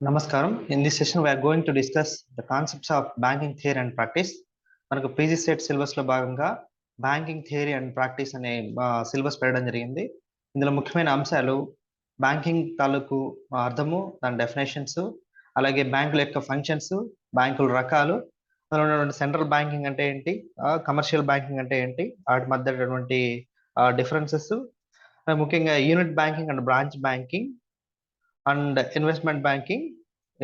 Namaskaram. In this session, we are going to discuss the concepts of banking theory and practice. మనకు PG set syllabus లో భాగంగా banking theory and practice అనే syllabus పెట్టడం జరిగింది. ఇందులో ముఖ్యమైన అంశాలు బ్యాంకింగ్ తాలూకు అర్థము, దాని డెఫినేషన్స్, అలాగే బ్యాంకుల యొక్క ఫంక్షన్స్, బ్యాంకుల రకాలు, అందులో ఉన్నటువంటి సెంట్రల్ బ్యాంకింగ్ అంటే ఏంటి, కమర్షియల్ బ్యాంకింగ్ అంటే ఏంటి, వాటి మధ్య ఉన్నటువంటి డిఫరెన్సెస్, ముఖ్యంగా unit banking and branch banking and investment banking,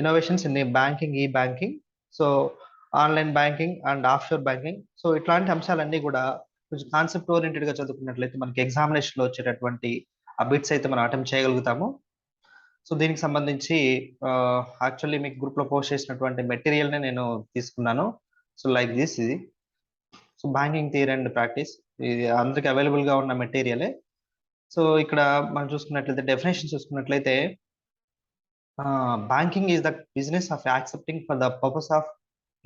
innovations in banking, e banking, so online banking and offshore banking. So ఇట్లాంటి అంశాలన్నీ కూడా కొంచెం కాన్సెప్ట్ ఓరియంటెడ్ గా చదువుకున్నట్లయితే మనకి ఎగ్జామినేషన్ లో వచ్చేటటువంటి ఆ బిట్స్ అయితే మనం అటెంప్ట్ చేయగలుగుతాము. సో దీనికి సంబంధించి యాక్చువల్లీ మీకు గ్రూప్ లో పోస్ట్ చేసినటువంటి మెటీరియల్ ని నేను తీసుకున్నాను. సో లైక్ దిస్, ఇది so banking theory and practice, ఇది అందరికి అవైలబుల్ గా ఉన్న మెటీరియలే. సో ఇక్కడ మనం చూసుకున్నట్లయితే డెఫినేషన్ చూసుకున్నట్లయితే, banking is the business of accepting for the purpose of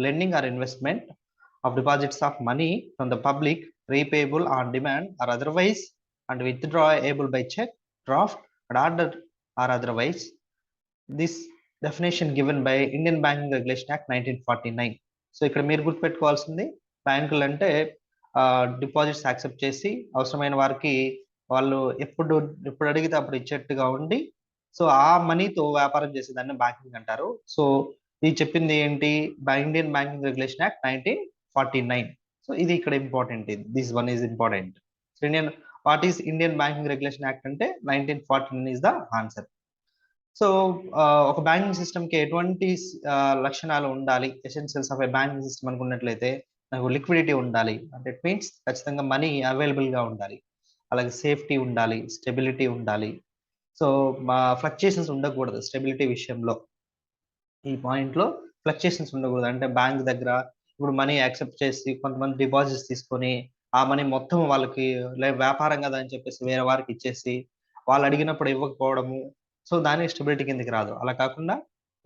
lending or investment of deposits of money from the public, repayable on demand or otherwise, and withdrawable by check, draft, and order or otherwise. This definition given by Indian Banking Regulation Act 1949. So ఇక్కడ మీరు గుర్తుపెట్టుకోవాల్సింది, బ్యాంకులు అంటే deposits accept చేసి అవసరమైన వారికి వాళ్ళు ఎప్పుడు అడిగితే అప్పుడు ఇచ్చేట్టుగా ఉండి, సో ఆ మనీతో వ్యాపారం చేసేదాన్ని బ్యాంకింగ్ అంటారు. సో ఇది చెప్పింది ఏంటి, Indian banking regulation act 1949. So ఇది ఇక్కడ important, this one is important. Indian what is Indian banking regulation act అంటే 1949 ఈస్ ద ఆన్సర్. సో ఒక బ్యాంకింగ్ సిస్టమ్ కి ఎటువంటి లక్షణాలు ఉండాలి, essentials of A banking system అనుకున్నట్లయితే, నాకు లిక్విడిటీ ఉండాలి, అంటే ఇట్ మీన్స్ ఖచ్చితంగా మనీ అవైలబుల్ గా ఉండాలి, అలాగే సేఫ్టీ ఉండాలి, స్టెబిలిటీ ఉండాలి. సో ఫ్లక్చుయేషన్స్ ఉండకూడదు స్టెబిలిటీ విషయంలో. ఈ పాయింట్ లో ఫ్లక్చుయేషన్స్ ఉండకూడదు, అంటే బ్యాంక్ దగ్గర ఇప్పుడు మనీ యాక్సెప్ట్ చేసి కొంతమంది డిపాజిట్స్ తీసుకొని ఆ మనీ మొత్తం వాళ్ళకి వ్యాపారం కదా అని చెప్పేసి వేరే వారికి ఇచ్చేసి వాళ్ళు అడిగినప్పుడు ఇవ్వకపోవడము, సో దాని స్టెబిలిటీ కిందకి రాదు. అలా కాకుండా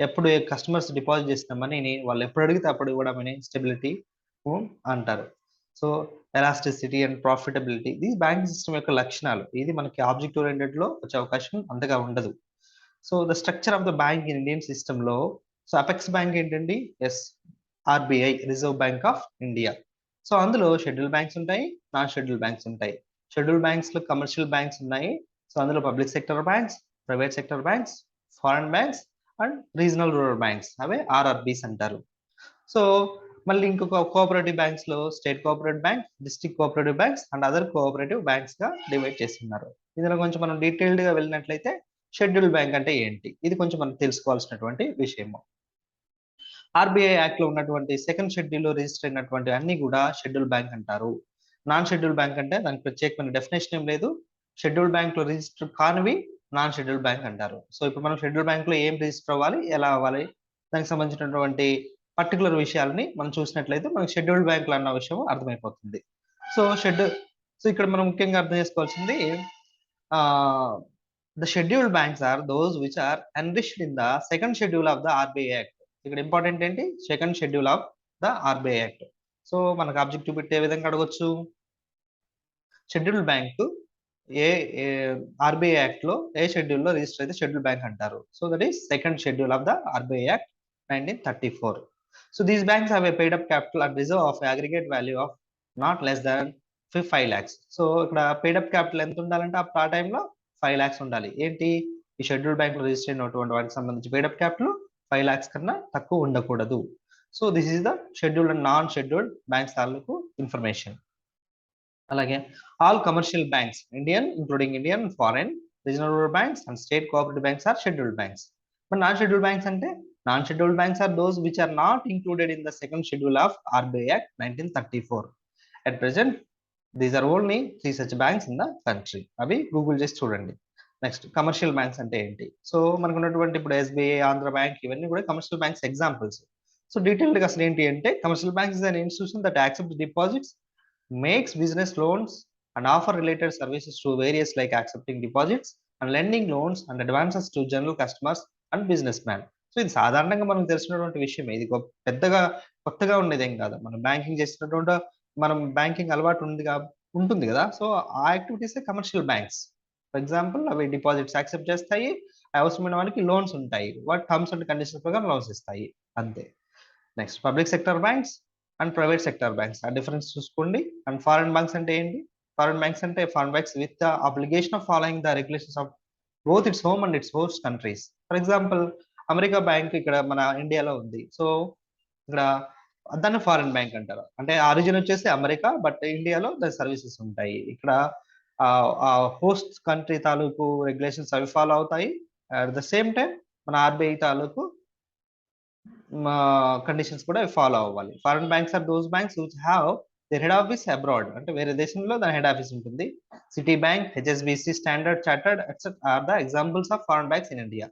ఎప్పుడు కస్టమర్స్ డిపాజిట్ చేసిన మనీని వాళ్ళు ఎప్పుడు అడిగితే అప్పుడు ఇవ్వడం అనే స్టెబిలిటీ అంటారు. సో ఎలాస్టిసిటీ అండ్ ప్రాఫిటబిలిటీ, ఇది బ్యాంకింగ్ సిస్టమ్ యొక్క లక్షణాలు. ఇది మనకి ఆబ్జెక్ట్ ఓరియంటెడ్ లో వచ్చే అవకాశం అంతగా ఉండదు. So the structure of the bank in Indian system లో, సో అపెక్స్ బ్యాంక్ ఏంటండి, RBI, reserve bank of India. So అందులో షెడ్యూల్ బ్యాంక్స్ ఉంటాయి, నాన్ షెడ్యూల్ బ్యాంక్స్ ఉంటాయి. షెడ్యూల్ బ్యాంక్స్ లో కమర్షియల్ బ్యాంక్స్ ఉన్నాయి. సో అందులో public sector banks, private sector banks, foreign banks and regional rural banks, away RRBs అంటారు. So మళ్ళీ ఇంకొక cooperative banks లో state cooperative bank, district cooperative banks and other cooperative banks గా divide చేస్తున్నారు. ఇందులో కొంచెం మనం డీటెయిల్డ్ గా వెళ్ళినట్లయితే, షెడ్యూల్ బ్యాంక్ అంటే ఏంటి, ఇది కొంచెం మనం తెలుసుకోవాల్సినటువంటి విషయము. ఆర్బీఐ యాక్ట్ లో ఉన్నటువంటి సెకండ్ షెడ్యూల్ లో రిజిస్టర్ అయినటువంటి అన్ని కూడా షెడ్యూల్ బ్యాంక్ అంటారు. నాన్ షెడ్యూల్ బ్యాంక్ అంటే దానికి ప్రత్యేకమైన డెఫినేషన్ ఏం లేదు, షెడ్యూల్ బ్యాంక్ లో రిజిస్టర్ కానివి నాన్ షెడ్యూల్ బ్యాంక్ అంటారు. సో ఇప్పుడు మనం షెడ్యూల్ బ్యాంక్ లో ఏం రిజిస్టర్ అవ్వాలి, ఎలా అవ్వాలి, దానికి సంబంధించినటువంటి పర్టికులర్ విషయాలని మనం చూసినట్లయితే మనకి షెడ్యూల్డ్ బ్యాంకులు అన్న విషయం అర్థమైపోతుంది. సో ఇక్కడ మనం ముఖ్యంగా అర్థం చేసుకోవాల్సింది, the scheduled banks are those which are enriched in the second schedule of the RBI act. ఇక్కడ ఇంపార్టెంట్ ఏంటి, second schedule of the RBI act. So మనకు ఆబ్జెక్టివ్ బిట్ ఏ విధంగా అడగొచ్చు, షెడ్యూల్డ్ బ్యాంక్ ఏ ఆర్బీఐ యాక్ట్ లో ఏ షెడ్యూల్ లో రిజిస్టర్ అయితే షెడ్యూల్ బ్యాంక్ అంటారు. So that is second schedule of the RBI act 1934. So these banks have a paid up capital and reserve of aggregate value of not less than 5 lakhs. So ఇక్కడ paid up capital ఎంత ఉండాలంటే ఆ టైంలో 5 lakhs ఉండాలి. ఏంటి, ఈ schedule bank లో register అయినటువంటి వాటికి సంబంధించి paid up capital 5 lakhs కన్నా తక్కువ ఉండకూడదు. So this is the scheduled and non scheduled banks తాలూకు ఇన్ఫర్మేషన్. అలాగే all commercial banks, Indian including Indian, foreign, regional rural banks and state cooperative banks are scheduled banks. మరి non scheduled banks అంటే, non-scheduled banks are those which are not included in the second schedule of RBI Act 1934. At present, these are only 3 such banks in the country. అవి Google చేసి చూడండి. Next commercial banks అంటే ఏంటి, so మనకు ఉన్నటువంటి ఇప్పుడు SBI, Andhra bank, ఇవన్నీ కూడా commercial banks examples. So detailed గా అసలు ఏంటి అంటే, commercial banks is an institution that accepts deposits, makes business loans and offer related services to various like accepting deposits and lending loans and advances to general customers and business man. So ఇది సాధారణంగా మనం తెలిసినటువంటి విషయం, ఇది పెద్దగా కొత్తగా ఉండేది ఏం కాదు. మనం బ్యాంకింగ్ చేసినటువంటి మనం బ్యాంకింగ్ అలవాటు ఉంటుంది కదా. సో ఆ activities commercial banks. For example అవి డిపాజిట్స్ యాక్సెప్ట్ చేస్తాయి, అవసరమైన వాళ్ళకి లోన్స్ ఉంటాయి. వాటి టర్మ్స్ అండ్ కండిషన్స్ ప్రకారం లోన్స్ ఇస్తాయి అంతే. Next public sector banks and private sector banks ఆ డిఫరెన్స్ చూసుకోండి. అండ్ ఫారెన్ బ్యాంక్స్ అంటే ఏంటి? ఫారెన్ బ్యాంక్స్ అంటే foreign banks with the obligation of following the regulations of both it's home and it's host countries. For example America bank ఇక్కడ మన ఇండియాలో ఉంది. So ఇక్కడ దాన్ని ఫారెన్ బ్యాంక్ అంటారు. అంటే ఆరిజిన్ వచ్చేసి అమెరికా, బట్ ఇండియాలో దాని సర్వీసెస్ ఉంటాయి. ఇక్కడ హోస్ట్ కంట్రీ తాలూకు రెగ్యులేషన్స్ అవి ఫాలో అవుతాయి. అట్ ద సేమ్ టైం మన ఆర్బీఐ తాలూకు కండిషన్స్ కూడా ఫాలో అవ్వాలి. Foreign banks are those banks which have their head office abroad, అంటే వేరే దేశంలో దాని హెడ్ ఆఫీస్ ఉంటుంది. Citibank, HSBC, Standard Chartered etcetera are the examples of foreign banks in India.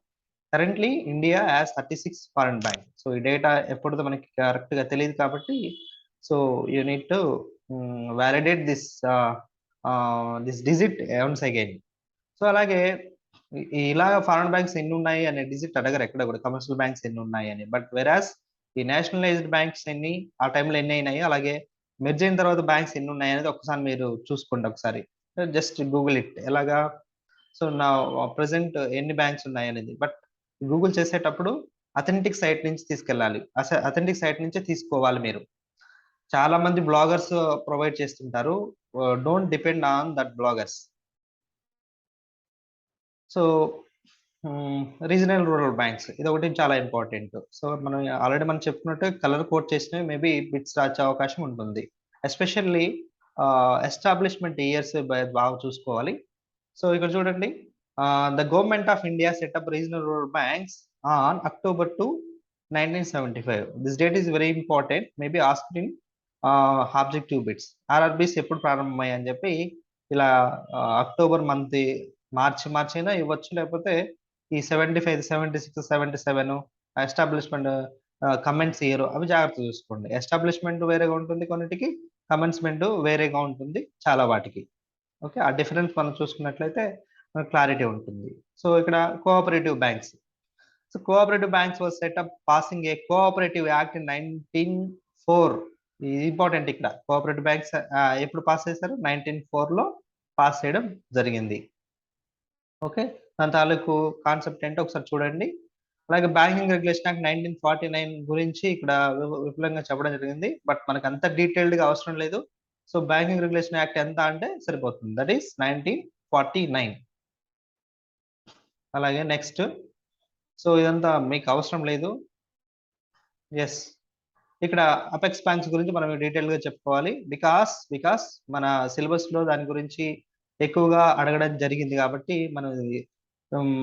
Currently India has 36 foreign bank. So ఈ data ఎప్పుడుదో మనకి correct గా తెలియదు కాబట్టి so you need to validate this digit once again. So అలాగే ఇలాగ foreign banks ఎన్ని ఉన్నాయి అనే డిజిట్ అడగరు ఎక్కడ కూడా, కమర్షియల్ బ్యాంక్స్ ఎన్ని ఉన్నాయి అని. బట్ వెరాస్ ఈ నేషనలైజ్డ్ బ్యాంక్స్ ఎన్ని ఆ టైంలో ఎన్ని అయినాయి, అలాగే మెర్జ్ అయిన తర్వాత బ్యాంక్స్ ఎన్ని ఉన్నాయి అనేది ఒకసారి మీరు చూసుకోండి. ఒకసారి జస్ట్ గూగుల్ ఇట్ ఎలాగా. సో నా ప్రెసెంట్ ఎన్ని బ్యాంక్స్ ఉన్నాయి అనేది. బట్ గూగుల్ చేసేటప్పుడు అథెంటిక్ సైట్ నుంచి తీసుకెళ్ళాలి, అథెంటిక్ సైట్ నుంచే తీసుకోవాలి మీరు. చాలా మంది బ్లాగర్స్ ప్రొవైడ్ చేస్తుంటారు, don't depend on that bloggers. So regional rural banks ఇది ఒకటి చాలా ఇంపార్టెంట్. సో మనం ఆల్రెడీ మనం చెప్పుకున్నట్టు కలర్ కోడ్ చేసినవి మేబీ బిట్స్ రాచే అవకాశం ఉంటుంది. ఎస్పెషల్లీ ఎస్టాబ్లిష్మెంట్ ఇయర్స్ బాగా చూసుకోవాలి. సో ఇక్కడ చూడండి, the government of India setup regional rural banks on October 2, 1975. This date is very important, maybe asked in objective bits. RRBs ఎప్పుడు ప్రారంభమయ్యాయి అని చెప్పి ఇలా అక్టోబర్ మంత్, మార్చి అయినా ఇవ్వచ్చు, లేకపోతే ఈ 75, 76, 77 ఎస్టాబ్లిష్మెంట్ కమెంట్స్ ఇయర్ అవి జాగ్రత్త చూసుకోండి. ఎస్టాబ్లిష్మెంట్ వేరేగా ఉంటుంది కొన్నిటికి, కమెన్స్మెంట్ వేరేగా ఉంటుంది చాలా వాటికి. ఓకే, ఆ డిఫరెన్స్ మనం చూసుకున్నట్లయితే మనకు క్లారిటీ ఉంటుంది. సో ఇక్కడ cooperative banks. So cooperative banks was setup passing A cooperative act in 1904. Important ఇక్కడ, కోఆపరేటివ్ బ్యాంక్స్ ఎప్పుడు పాస్ చేశారు? 1904 లో పాస్ చేయడం జరిగింది. ఓకే, దాని తాలూకు కాన్సెప్ట్ ఏంటో ఒకసారి చూడండి. అలాగే బ్యాంకింగ్ రెగ్యులేషన్ యాక్ట్ 1949 గురించి ఇక్కడ విపులంగా చెప్పడం జరిగింది, బట్ మనకు అంత డీటెయిల్డ్ గా అవసరం లేదు. సో బ్యాంకింగ్ రెగ్యులేషన్ యాక్ట్ ఎంత అంటే సరిపోతుంది, దట్ ఈస్ 1949. అలాగే నెక్స్ట్, సో ఇదంతా మీకు అవసరం లేదు. ఎస్, ఇక్కడ అపెక్స్ బ్యాంక్స్ గురించి మనం డీటెయిల్ గా చెప్పుకోవాలి, బికాస్ మన సిలబస్ లో దాని గురించి ఎక్కువగా అడగడం జరిగింది కాబట్టి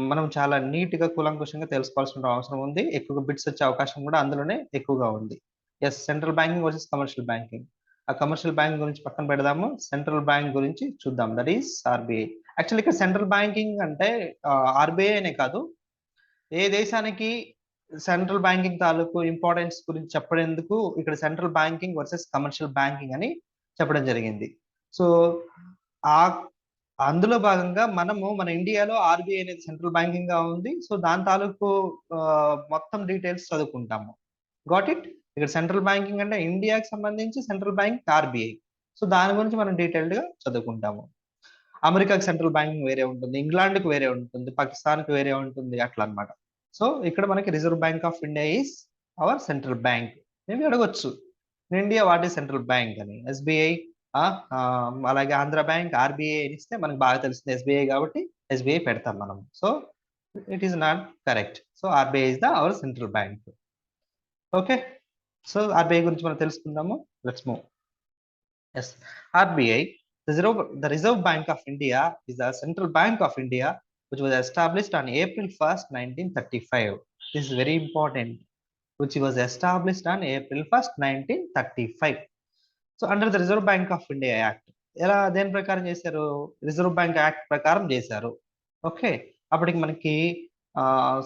మనం చాలా నీట్ గా కూలంకుషంగా తెలుసుకోవాల్సిన అవసరం ఉంది. ఎక్కువగా బిట్స్ వచ్చే అవకాశం కూడా అందులోనే ఎక్కువగా ఉంది. Yes, central banking versus commercial banking. ఆ కమర్షియల్ బ్యాంక్ గురించి పక్కన పెడదాము, సెంట్రల్ బ్యాంక్ గురించి చూద్దాం, దట్ ఈస్ ఆర్బీఐ. యాక్చువల్లీ ఇక్కడ సెంట్రల్ బ్యాంకింగ్ అంటే ఆర్బీఐ అనే కాదు, ఏ దేశానికి సెంట్రల్ బ్యాంకింగ్ తాలూకు ఇంపార్టెన్స్ గురించి చెప్పేందుకు ఇక్కడ central banking versus commercial banking అని చెప్పడం జరిగింది. సో ఆ అందులో భాగంగా మన ఇండియాలో ఆర్బీఐ అనేది సెంట్రల్ బ్యాంకింగ్ గా ఉంది. సో దాని తాలూకు మొత్తం డీటెయిల్స్ చదువుకుంటాము. Got it. ఇక్కడ సెంట్రల్ బ్యాంకింగ్ అంటే ఇండియాకి సంబంధించి సెంట్రల్ బ్యాంక్ ఆర్బీఐ. సో దాని గురించి మనం డీటెయిల్డ్ గా చదువుకుంటాము. అమెరికాకి సెంట్రల్ బ్యాంకింగ్ వేరే ఉంటుంది, ఇంగ్లాండ్కి వేరే ఉంటుంది, పాకిస్తాన్కి వేరే ఉంటుంది, అట్లా అనమాట. సో ఇక్కడ మనకి reserve bank of India is our central bank. Maybe అడగొచ్చు, in India what is central bank అని. ఎస్బీఐ, అలాగే ఆంధ్ర బ్యాంక్, ఆర్బీఐ ఇస్తే మనకు బాగా తెలిసింది ఎస్బీఐ కాబట్టి ఎస్బీఐ పెడతాం మనం. So it is not correct. So RBI is the our central bank. Okay, so RBI గురించి మనం తెలుసుకుందాము. Let's move. Yes, RBI, the Reserve Bank of India is the central bank of India which was established on April 1st, 1935. This is very important, which was established on April 1st, 1935. So under the Reserve Bank of India Act, ఎలా దేని ప్రకారం చేశారు? Reserve bank act ప్రకారం చేశారు. Okay, అప్పటికి మనకి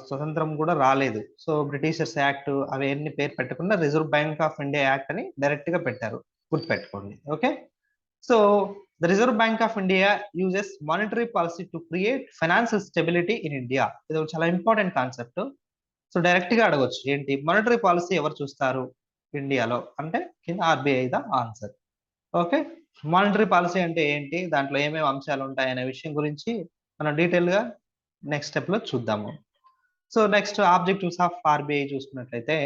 స్వతంత్రం కూడా రాలేదు. సో బ్రిటిషర్స్ యాక్ట్ అవి ఎన్ని పేరు పెట్టకుండా reserve bank of India act అని డైరెక్ట్ గా పెట్టారు, గుర్తుపెట్టుకోండి. Okay, so the Reserve Bank of India uses monetary policy to create financial stability in India. ఇది చాలా ఇంపార్టెంట్ కాన్సెప్ట్. సో డైరెక్ట్ గా అడగొచ్చు, ఏంటి మానిటరీ పాలసీ ఎవరు చూస్తారు ఇండియాలో అంటే కింద RBI the answer. Okay, monetary policy అంటే ఏంటి, దాంట్లో ఏమేమి అంశాలు ఉంటాయి అనే విషయం గురించి మనం డీటెయిల్ గా నెక్స్ట్ స్టెప్ లో చూద్దాము. So next objectives of RBI చూసుకున్నట్లయితే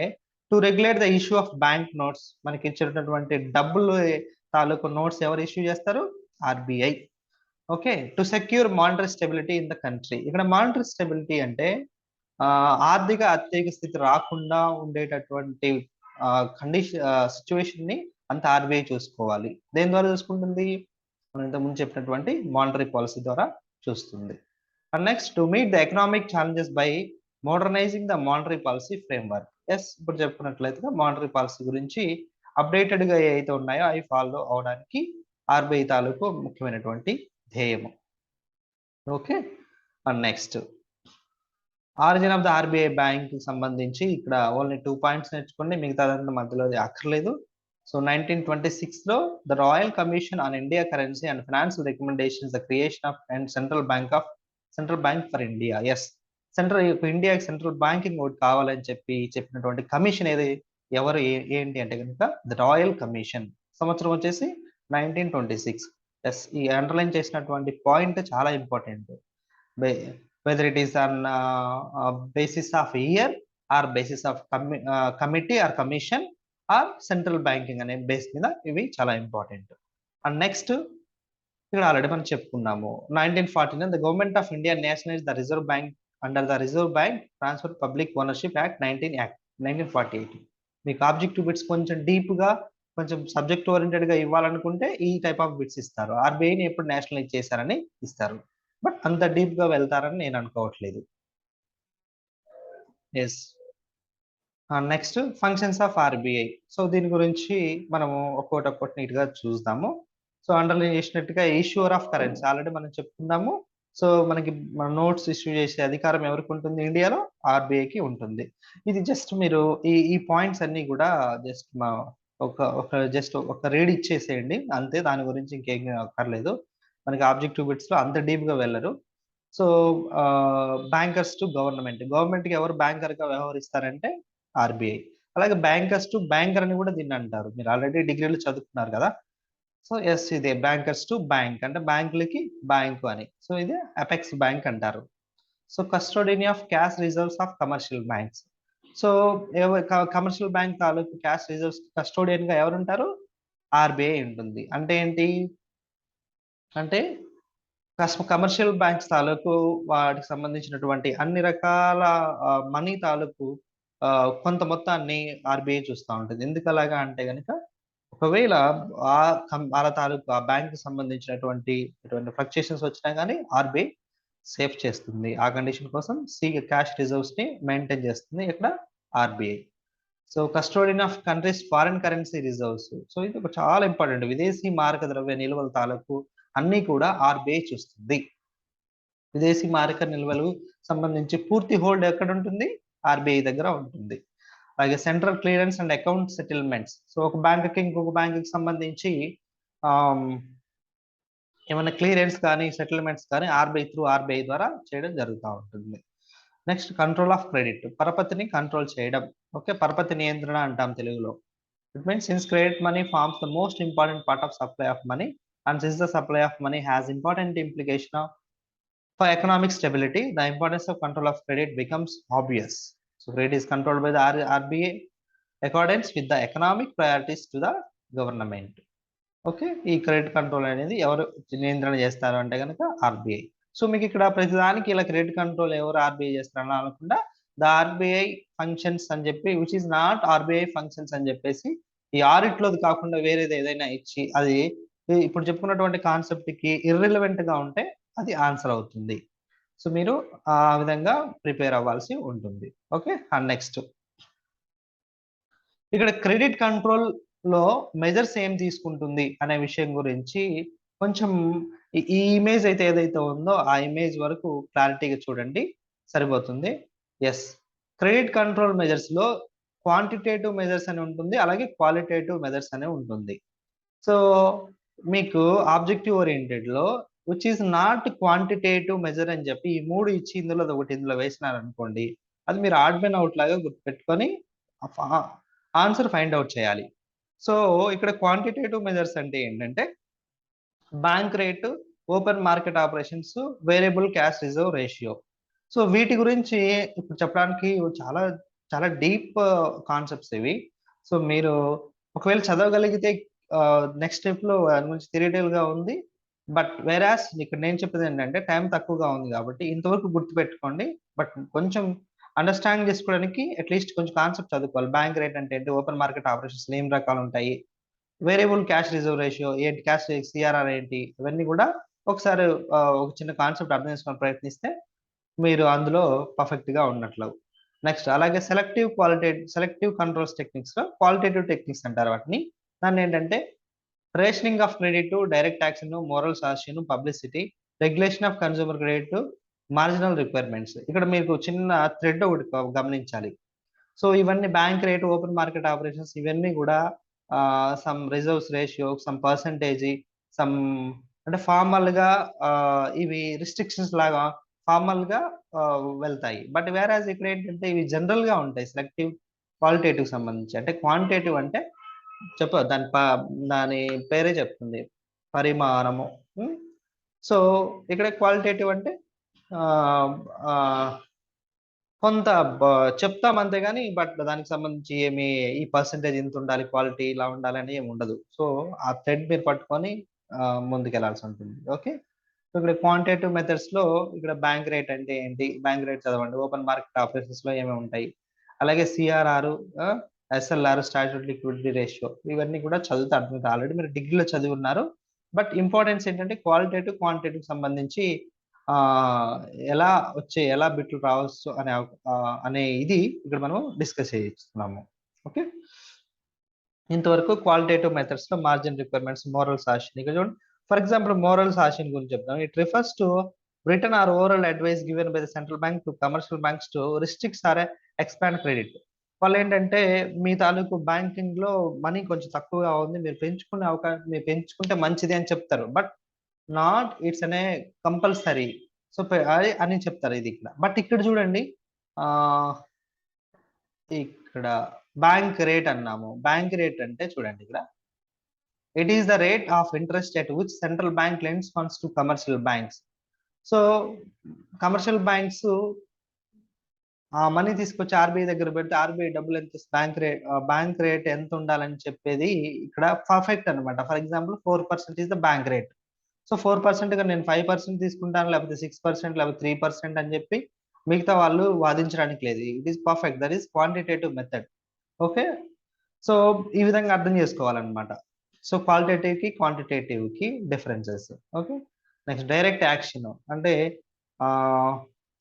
to regulate the issue of bank notes, మనకి ఇచ్చినటువంటి డబ్బులు తాలూకు నోట్స్ ఎవరు ఇష్యూ చేస్తారు? RBI. Okay, to secure monetary stability in the country. ఇక్కడ మానిటరీ స్టెబిలిటీ అంటే ఆర్థిక అత్యయిక స్థితి రాకుండా ఉండేటటువంటి కండిషన్ సిచ్యువేషన్ ని అంత ఆర్బీఐ చూసుకోవాలి. దేని ద్వారా చూసుకుంటుంది? మనం ఇంతకుముందు చెప్పినటువంటి మానిటరీ పాలసీ ద్వారా చూస్తుంది. And next to meet the economic challenges by modernizing the monetary policy framework. Yes, ఇప్పుడు చెప్పుకున్నట్లయితే మానిటరీ పాలసీ గురించి అప్డేటెడ్ గా ఏవైతే ఉన్నాయో అవి ఫాలో అవడానికి ఆర్బీఐ తాలూకు ముఖ్యమైనటువంటి ధ్యేయము. Okay, and next origin of the RBI bank సంబంధించి ఇక్కడ ఓన్లీ 2 పాయింట్స్ నేర్చుకోండి, మిగతాదంతా మధ్యలో అక్కర్లేదు. సో 1926 లో the royal commission on India currency and financial recommendations the creation of and central bank for India. Yes, ఇండియాకి సెంట్రల్ బ్యాంకింగ్ ఒకటి కావాలని చెప్పినటువంటి కమిషన్ ఏది, ఎవరు, ఏంటి అంటే కనుక ద రాయల్ కమిషన్. సంవత్సరం వచ్చేసి 1926. ఎస్, ఈ అండర్లైన్ చేసినటువంటి పాయింట్ చాలా important. whether it is on basis of year or basis of committee or commission or central banking అనే బేస్ మీద ఇవి చాలా ఇంపార్టెంట్. అండ్ నెక్స్ట్ ఇక్కడ ఆల్రెడీ మనం చెప్పుకున్నాము 1949 the government of India nationalise the reserve bank under the reserve bank transfer public ownership act 1948. మీకు objective bits కొంచెం deep గా కొంచెం సబ్జెక్ట్ ఓరియంటెడ్ గా ఇవ్వాలనుకుంటే ఈ టైప్ ఆఫ్ బిట్స్ ఇస్తారు. ఆర్బీఐని ఎప్పుడు నేషనలైజ్ చేశారని ఇస్తారు, బట్ అంత డీప్ గా వెళ్తారని నేను అనుకోవట్లేదు. Yes, next functions of RBI. So దీని గురించి మనము ఒక్కొక్కటి నీట్ గా చూద్దాము. సో అండర్లైన్ చేసినట్టుగా ఇష్యూర్ ఆఫ్ కరెన్సీ ఆల్రెడీ మనం చెప్పుకున్నాము. సో మనకి మన నోట్స్ ఇష్యూ చేసే అధికారం ఎవరికి ఉంటుంది? ఇండియాలో ఆర్బీఐకి ఉంటుంది. ఇది జస్ట్ మీరు ఈ పాయింట్స్ అన్ని కూడా జస్ట్ ఒక రీడ్ ఇచ్చేసేయండి అంతే, దాని గురించి ఇంకేం అక్కర్లేదు. మనకి ఆబ్జెక్టివ్ బిట్స్ లో అంత డీప్ గా వెళ్ళరు. సో బ్యాంకర్స్ టు గవర్నమెంట్ కి ఎవరు బ్యాంకర్ గా వ్యవహరిస్తారంటే ఆర్బీఐ. అలాగే బ్యాంకర్స్ టు బ్యాంకర్ అని కూడా దీన్ని అంటారు, మీరు ఆల్రెడీ డిగ్రీలో చదువుకున్నారు కదా. సో ఎస్, ఇదే బ్యాంకర్స్ టు బ్యాంక్ అంటే బ్యాంకులకి బ్యాంకు అని. సో ఇది అపెక్స్ బ్యాంక్ అంటారు. So custodian of cash reserves of commercial banks. So commercial bank తాలూకు క్యాష్ రిజర్వ్స్ కస్టోడియన్ గా ఎవరు ఉంటారు? ఆర్బీఐ ఉంటుంది. అంటే ఏంటి అంటే కమర్షియల్ బ్యాంక్స్ తాలూకు వాటికి సంబంధించినటువంటి అన్ని రకాల మనీ తాలూకు కొంత మొత్తాన్ని ఆర్బీఐ చూస్తూ ఉంటుంది. ఎందుకు అలాగా అంటే కనుక ఒకవేళ వాళ్ళ తాలూకు ఆ బ్యాంక్ కి సంబంధించినటువంటి ఫ్లక్చుయేషన్స్ వచ్చినా కానీ ఆర్బీఐ సేఫ్ చేస్తుంది. ఆ కండిషన్ కోసం క్యాష్ రిజర్వ్స్ ని మెయింటైన్ చేస్తుంది ఇక్కడ RBI. So custodian of countries foreign currency reserves. So ఇది ఒక చాలా ఇంపార్టెంట్. విదేశీ మారక ద్రవ్య నిల్వల తాలూకు అన్ని కూడా ఆర్బీఐ చూస్తుంది. విదేశీ మారక నిల్వలు సంబంధించి పూర్తి హోల్డ్ ఎక్కడ ఉంటుంది? ఆర్బీఐ దగ్గర ఉంటుంది. అలాగే central clearance and account settlements. So ఒక బ్యాంక్ కి ఇంకొక బ్యాంక్ కి సంబంధించి ఏమైనా క్లియరెన్స్ కానీ సెటిల్మెంట్స్ కానీ ఆర్బీఐ ద్వారా చేయడం జరుగుతూ ఉంటుంది. నెక్స్ట్ కంట్రోల్ ఆఫ్ క్రెడిట్, పరపతిని కంట్రోల్ చేయడం. ఓకే, పరపతి నియంత్రణ అంటాం తెలుగులో. It means since credit money forms the most important part of supply of money and since the supply of money has important implication for economic stability, the importance of control of credit becomes obvious. So credit is controlled by the RBI accordance with the economic priorities to the government. Okay, ఈ credit control అనేది ఎవరు నియంత్రణ చేస్తారు అంటే కనుక RBI. So మీకు ఇక్కడ ప్రతిదానికి ఇలా క్రెడిట్ కంట్రోల్ ఎవరు ఆర్బీఐ చేస్తారని అనకుండా ద ఆర్బీఐ ఫంక్షన్స్ అని చెప్పి which is not RBI functions అని చెప్పేసి ఈ ఆడిట్ లోది కాకుండా వేరేది ఏదైనా ఇచ్చి అది ఇప్పుడు చెప్పుకున్నటువంటి కాన్సెప్ట్ కి ఇర్రిలవెంట్ గా ఉంటే అది ఆన్సర్ అవుతుంది. సో మీరు ఆ విధంగా ప్రిపేర్ అవ్వాల్సి ఉంటుంది. ఓకే, అండ్ నెక్స్ట్ ఇక్కడ క్రెడిట్ కంట్రోల్ లో మెజర్స్ ఏం తీసుకుంటుంది అనే విషయం గురించి కొంచెం ఈ ఇమేజ్ అయితే ఏదైతే ఉందో ఆ ఇమేజ్ వరకు క్లారిటీగా చూడండి, సరిపోతుంది. ఎస్, క్రెడిట్ కంట్రోల్ మెజర్స్ లో క్వాంటిటేటివ్ మెజర్స్ అని ఉంటుంది, అలాగే క్వాలిటేటివ్ మెజర్స్ అనే ఉంటుంది. సో మీకు ఆబ్జెక్టివ్ ఓరియంటెడ్ లో which is not quantitative measure అని చెప్పి ఈ మూడు ఇచ్చి ఇందులో వేసినారనుకోండి, అది మీరు ఆడ్ మెన్ అవుట్ లాగా గుర్తుపెట్టుకొని ఆన్సర్ ఫైండ్ అవుట్ చేయాలి. సో ఇక్కడ క్వాంటిటేటివ్ మెజర్స్ అంటే ఏంటంటే bank rate, open market operations, variable cash reserve ratio. So వీటి గురించి ఇప్పుడు చెప్పడానికి చాలా చాలా డీప్ కాన్సెప్ట్స్ ఇవి. సో మీరు ఒకవేళ చదవగలిగితే నెక్స్ట్ స్టెప్లో దాని గురించి థియరిటికల్ గా ఉంది. బట్ వేరాస్ ఇక్కడ నేను చెప్పేది ఏంటంటే టైం తక్కువగా ఉంది కాబట్టి ఇంతవరకు గుర్తుపెట్టుకోండి. బట్ కొంచెం అండర్స్టాండ్ చేసుకోవడానికి అట్లీస్ట్ కొంచెం కాన్సెప్ట్ చదువుకోవాలి. బ్యాంక్ రేట్ అంటే ఏంటి, ఓపెన్ మార్కెట్ ఆపరేషన్స్ ఏం రకాలు ఉంటాయి, వేరియబుల్ క్యాష్ రిజర్వ్ రేషియో ఏంటి, క్యాష్ సిఆర్ఆర్ ఏంటి, ఇవన్నీ కూడా ఒకసారి ఒక చిన్న కాన్సెప్ట్ అర్థం చేసుకొని ప్రయత్నిస్తే మీరు అందులో పర్ఫెక్ట్ గా ఉన్నట్లు. నెక్స్ట్ అలాగే సెలెక్టివ్ కంట్రోల్స్ టెక్నిక్స్ లో క్వాలిటేటివ్ టెక్నిక్స్ అంటారు వాటిని. దాన్ని ఏంటంటే rationing of credit, direct action, moral suasion, publicity, regulation of consumer credit, marginal requirements. ఇక్కడ మీకు చిన్న థ్రెడ్ ఒకటి గమనించాలి. సో ఇవన్నీ bank rate, open market operations ఇవన్నీ కూడా some reserves ratio, some percentage, some అంటే ఫార్మల్ గా ఇవి రిస్ట్రిక్షన్స్ లాగా ఫార్మల్ గా వెళ్తాయి. బట్ వేరాజ్ ఇక్కడ ఏంటంటే ఇవి జనరల్ గా ఉంటాయి. సెలెక్టివ్ క్వాలిటేటివ్ సంబంధించి, అంటే క్వాంటిటేటివ్ అంటే దాని దాని పేరే చెప్తుంది, పరిమాణము. సో ఇక్కడ క్వాలిటేటివ్ అంటే ఆ ఆ, కొంత చెప్తాం అంతేగాని బట్ దానికి సంబంధించి ఏమి ఈ పర్సంటేజ్ ఇంత ఉండాలి, క్వాలిటీ ఇలా ఉండాలి అని ఏమి ఉండదు. సో ఆ థ్రెడ్ మీరు పట్టుకొని ముందుకెళ్లాల్సి ఉంటుంది. ఓకే. సో ఇక్కడ క్వాంటిటేటివ్ మెథడ్స్ లో ఇక్కడ బ్యాంక్ రేట్ అంటే ఏంటి, బ్యాంక్ రేట్ చదవండి. ఓపెన్ మార్కెట్ ఆపరేషన్స్ లో ఏమేమి ఉంటాయి, అలాగే CRR, SLR, statutory liquidity ratio, ఇవన్నీ కూడా చదివితే అర్థమవుతుంది. ఆల్రెడీ మీరు డిగ్రీలో చదివి ఉన్నారు. బట్ ఇంపార్టెన్స్ ఏంటంటే క్వాలిటేటివ్ క్వాంటిటేటివ్ సంబంధించి ఆ ఎలా బిట్లు రావచ్చు అనే ఇది ఇక్కడ మనం డిస్కస్ చేస్తున్నాము. ఓకే. ఇంతవరకు క్వాలిటేటివ్ మెథడ్స్ లో మార్జిన్ రిక్వైర్మెంట్స్, మోరల్ సాషన్. ఇక్కడ చూడండి, ఫర్ ఎగ్జాంపుల్ మోరల్ సాషన్ గురించి చెప్తాం. It refers to written or oral advice given by the central bank to commercial banks to restricts or expand credit. వాళ్ళు ఏంటంటే మీ తాలూకు banking లో money కొంచెం తక్కువగా ఉంది, మీరు పెంచుకుంటే మంచిది అని చెప్తారు. బట్ నాట్ ఇట్స్ అనే కంపల్సరీ. సో అది అని చెప్తారు ఇది ఇక్కడ. బట్ ఇక్కడ చూడండి, ఆ ఇక్కడ బ్యాంక్ రేట్ అన్నాము. బ్యాంక్ రేట్ అంటే చూడండి ఇక్కడ, it is the rate of interest at which central bank lends funds to commercial banks. So commercial banks ఆ మనీ తీసుకొచ్చి ఆర్బీఐ దగ్గర పెడితే ఆర్బీఐ డబ్బులు ఎంత, బ్యాంక్ రేట్ ఎంత ఉండాలని చెప్పేది ఇక్కడ పర్ఫెక్ట్ అనమాట. For example 4% is the bank rate. So 4% గా నేను 5% తీసుకుంటాను, లేకపోతే 6%, లేకపోతే 3% అని చెప్పి మిగతా వాళ్ళు వాదించడానికి లేదు. It is perfect, that is quantitative method. Okay. So ఈ విధంగా అర్థం చేసుకోవాలన్నమాట. సో క్వాంటిటేటివ్ కి differences. Okay. Next direct action అంటే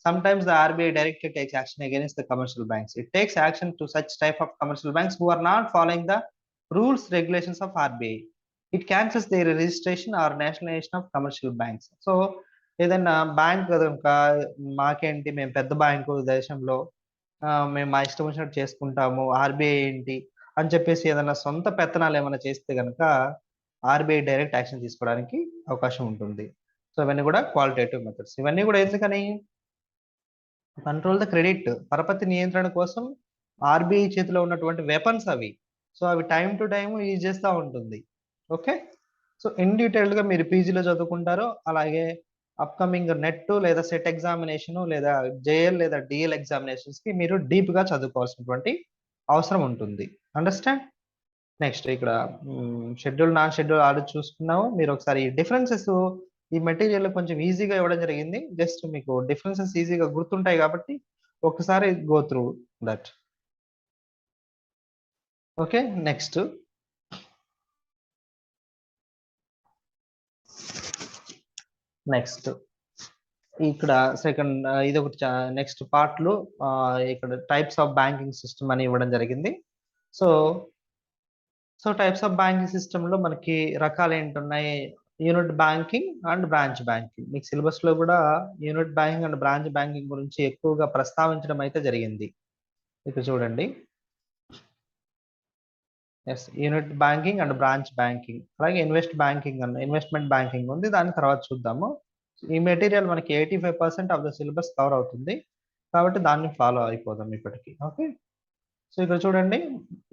sometimes the RBI directly takes action against the commercial banks. It takes action to such type of commercial banks who are not following the rules regulations of RBI. It cancels their registration or nationalization of commercial banks. So ఏదైనా bank కనుక మాకేంటి, మేము పెద్ద bank దేశంలో, మేము మా ఇష్టం వచ్చినట్టు చేసుకుంటాము, ఆర్బీఐ ఏంటి అని చెప్పేసి ఏదైనా సొంత పెత్తనాలు ఏమైనా చేస్తే కనుక ఆర్బీఐ డైరెక్ట్ యాక్షన్ తీసుకోవడానికి అవకాశం ఉంటుంది. సో ఇవన్నీ కూడా క్వాలిటేటివ్ మెథడ్స్. ఇవన్నీ కూడా ఎందుకని, కంట్రోల్ ద క్రెడిట్, పరపతి నియంత్రణ కోసం ఆర్బీఐ చేతిలో ఉన్నటువంటి వెపన్స్ అవి. సో అవి టైం టు టైం యూజ్ చేస్తూ ఉంటుంది. ఓకే. సో ఇన్ డీటెయిల్డ్ గా మీరు పీజీలో చదువుకుంటారో, అలాగే అప్కమింగ్ నెట్ లేదా సెట్ ఎగ్జామినేషన్ లేదా జేఎల్ లేదా డిఎల్ ఎగ్జామినేషన్స్ కి మీరు డీప్ గా చదువుకోవాల్సినటువంటి అవసరం ఉంటుంది. అండర్స్టాండ్. నెక్స్ట్ ఇక్కడ షెడ్యూల్, నాన్ షెడ్యూల్ ఆర్డర్ చూసుకున్నాము. మీరు ఒకసారి డిఫరెన్సెస్ ఈ మెటీరియల్ కొంచెం ఈజీగా ఇవ్వడం జరిగింది. జస్ట్ మీకు డిఫరెన్సెస్ ఈజీగా గుర్తుంటాయి కాబట్టి ఒకసారి go through that. Okay. Next ఇక్కడ సెకండ్ ఇది ఒకటి నెక్స్ట్ పార్ట్ లో ఇక్కడ టైప్స్ ఆఫ్ బ్యాంకింగ్ సిస్టమ్ అని ఇవ్వడం జరిగింది. So types of banking system లో మనకి రకాలు ఏంటున్నాయి, unit banking and branch banking. మీకు సిలబస్ లో కూడా unit banking and branch banking గురించి ఎక్కువగా ప్రస్తావించడం అయితే జరిగింది. ఇక్కడ చూడండి, yes, unit banking and branch banking. అలాగే ఇన్వెస్ట్మెంట్ బ్యాంకింగ్ ఉంది, దాని తర్వాత చూద్దాము. ఈ మెటీరియల్ మనకి 85% ఆఫ్ ద సిలబస్ కవర్ అవుతుంది కాబట్టి దాన్ని ఫాలో అయిపోదాం ఇప్పటికి. ఓకే. సో ఇక్కడ చూడండి,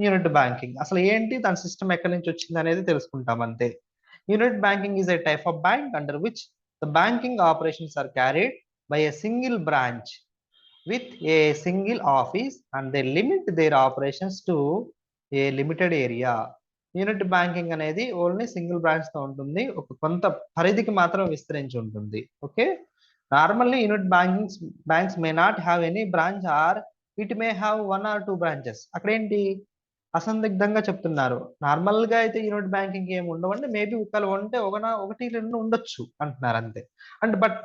యూనిట్ బ్యాంకింగ్ అసలు ఏంటి, దాని సిస్టమ్ ఎక్కడి నుంచి వచ్చింది అనేది తెలుసుకుంటాం అంతే. Unit banking is a type of bank under which the banking operations are carried by a single branch with a single office and they limit their operations to a limited area. Unit banking అనేది only single branch తో ఉంటుంది, ఒక కొంత పరిధికి మాత్రం విస్తరించి ఉంటుంది. Okay, normally unit banks may not have any branch or it may have 1 or 2 branches. అక్కడ ఏంటి అసందిగ్ధంగా చెప్తున్నారు. నార్మల్ గా అయితే యూనిట్ బ్యాంకింగ్ ఏమి ఉండవండి, మేబీ ఒకవేళ ఉంటే ఒకటి రెండు ఉండొచ్చు అంటున్నారు అంతే. అండ్ బట్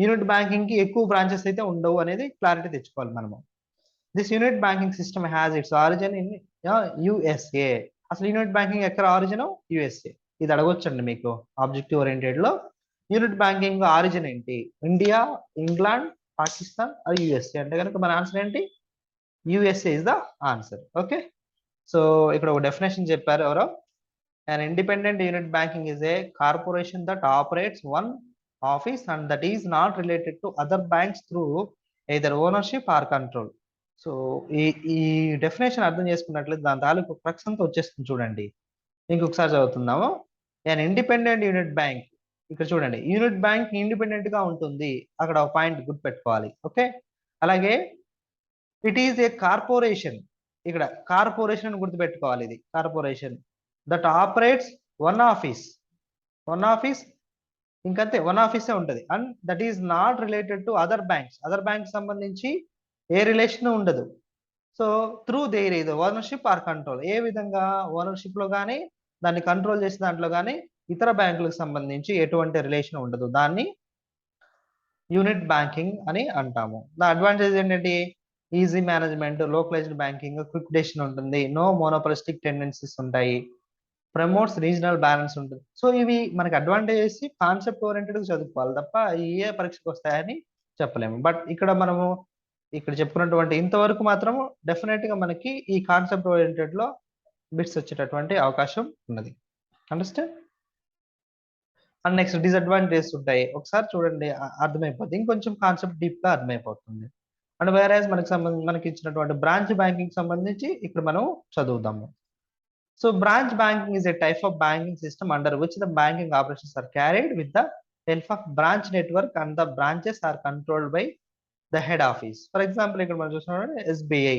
యూనిట్ బ్యాంకింగ్ కి ఎక్కువ బ్రాంచెస్ అయితే ఉండవు అనేది క్లారిటీ తెచ్చుకోవాలి మనము. This unit banking system has its origin in USA. అసలు యూనిట్ బ్యాంకింగ్ ఎక్కడ ఆరిజిన్? యుఎస్ఏ. ఇది అడగొచ్చండి మీకు ఆబ్జెక్టివ్ ఓరియంటెడ్ లో. యూనిట్ బ్యాంకింగ్ ఆరిజిన్ ఏంటి? ఇండియా, ఇంగ్లాండ్, పాకిస్తాన్ అది యుఎస్ఏ అంటే కనుక మన ఆన్సర్ ఏంటి? USA is the answer. Okay, so ఇక్కడ ఒక డెఫినేషన్ చెప్పారు ఎవరో. An independent unit banking is a corporation that operates one office and that is not related to other banks through either ownership or control. So ఈ definition అర్థం చేసుకున్నట్లయితే దాని తాలూకు crux అంతా వచ్చేస్తుంది చూడండి. ఇంకొకసారి చదువుతున్నాము. an independent unit bank, ఇక్కడ చూడండి యూనిట్ బ్యాంక్ ఇండిపెండెంట్ గా ఉంటుంది, అక్కడ ఒక పాయింట్ గుర్తుపెట్టుకోవాలి. ఓకే, అలాగే ఇట్ ఈస్ ఏ కార్పొరేషన్, ఇక్కడ కార్పొరేషన్ అని గుర్తుపెట్టుకోవాలి. ఇది corporation that operates one office ఇంకంతే, వన్ ఆఫీసే ఉంటుంది. And that is not related to other banks సంబంధించి ఏ రిలేషన్ ఉండదు. సో త్రూ దేర్ ఇది ఓనర్షిప్ ఆర్ కంట్రోల్, ఏ విధంగా ఓనర్షిప్ లో కానీ దాన్ని కంట్రోల్ చేసే దాంట్లో కానీ ఇతర బ్యాంకులకు సంబంధించి ఎటువంటి రిలేషన్ ఉండదు. దాన్ని యూనిట్ బ్యాంకింగ్ అని అంటాము. ద అడ్వాంటేజ్ ఏంటంటే easy management, localized banking, quick decision ఉంటుంది, నో మోనోపలిస్టిక్ టెండెన్సీస్ ఉంటాయి, ప్రమోట్స్ రీజనల్ బ్యాలెన్స్ ఉంటుంది. సో ఇవి మనకి అడ్వాంటేజెస్ కాన్సెప్ట్ ఓరియంటెడ్ చదువుకోవాలి తప్ప ఏ పరీక్షకు వస్తాయని చెప్పలేము. బట్ ఇక్కడ మనము ఇక్కడ చెప్పుకున్నటువంటి ఇంతవరకు మాత్రం డెఫినెట్ గా మనకి ఈ కాన్సెప్ట్ ఓరియంటెడ్ లో బిట్స్ వచ్చేటటువంటి అవకాశం ఉన్నది. అండర్స్టాండ్? అండ్ నెక్స్ట్ డిసడ్వాంటేజెస్ ఉంటాయి, ఒకసారి చూడండి అర్థమైపోతుంది, ఇంకొంచెం కాన్సెప్ట్ డీప్ గా అర్థమైపోతుంది. అండ్ వేరేజ్ మనకి ఇచ్చినటువంటి బ్రాంచ్ బ్యాంకింగ్ సంబంధించి ఇక్కడ మనం చదువుదాము. So branch banking is a type of banking system under which the banking operations are carried with the help of branch network and the branches are controlled by the head office. For example, ఇక్కడ మనం చూస్తున్నాం SBI,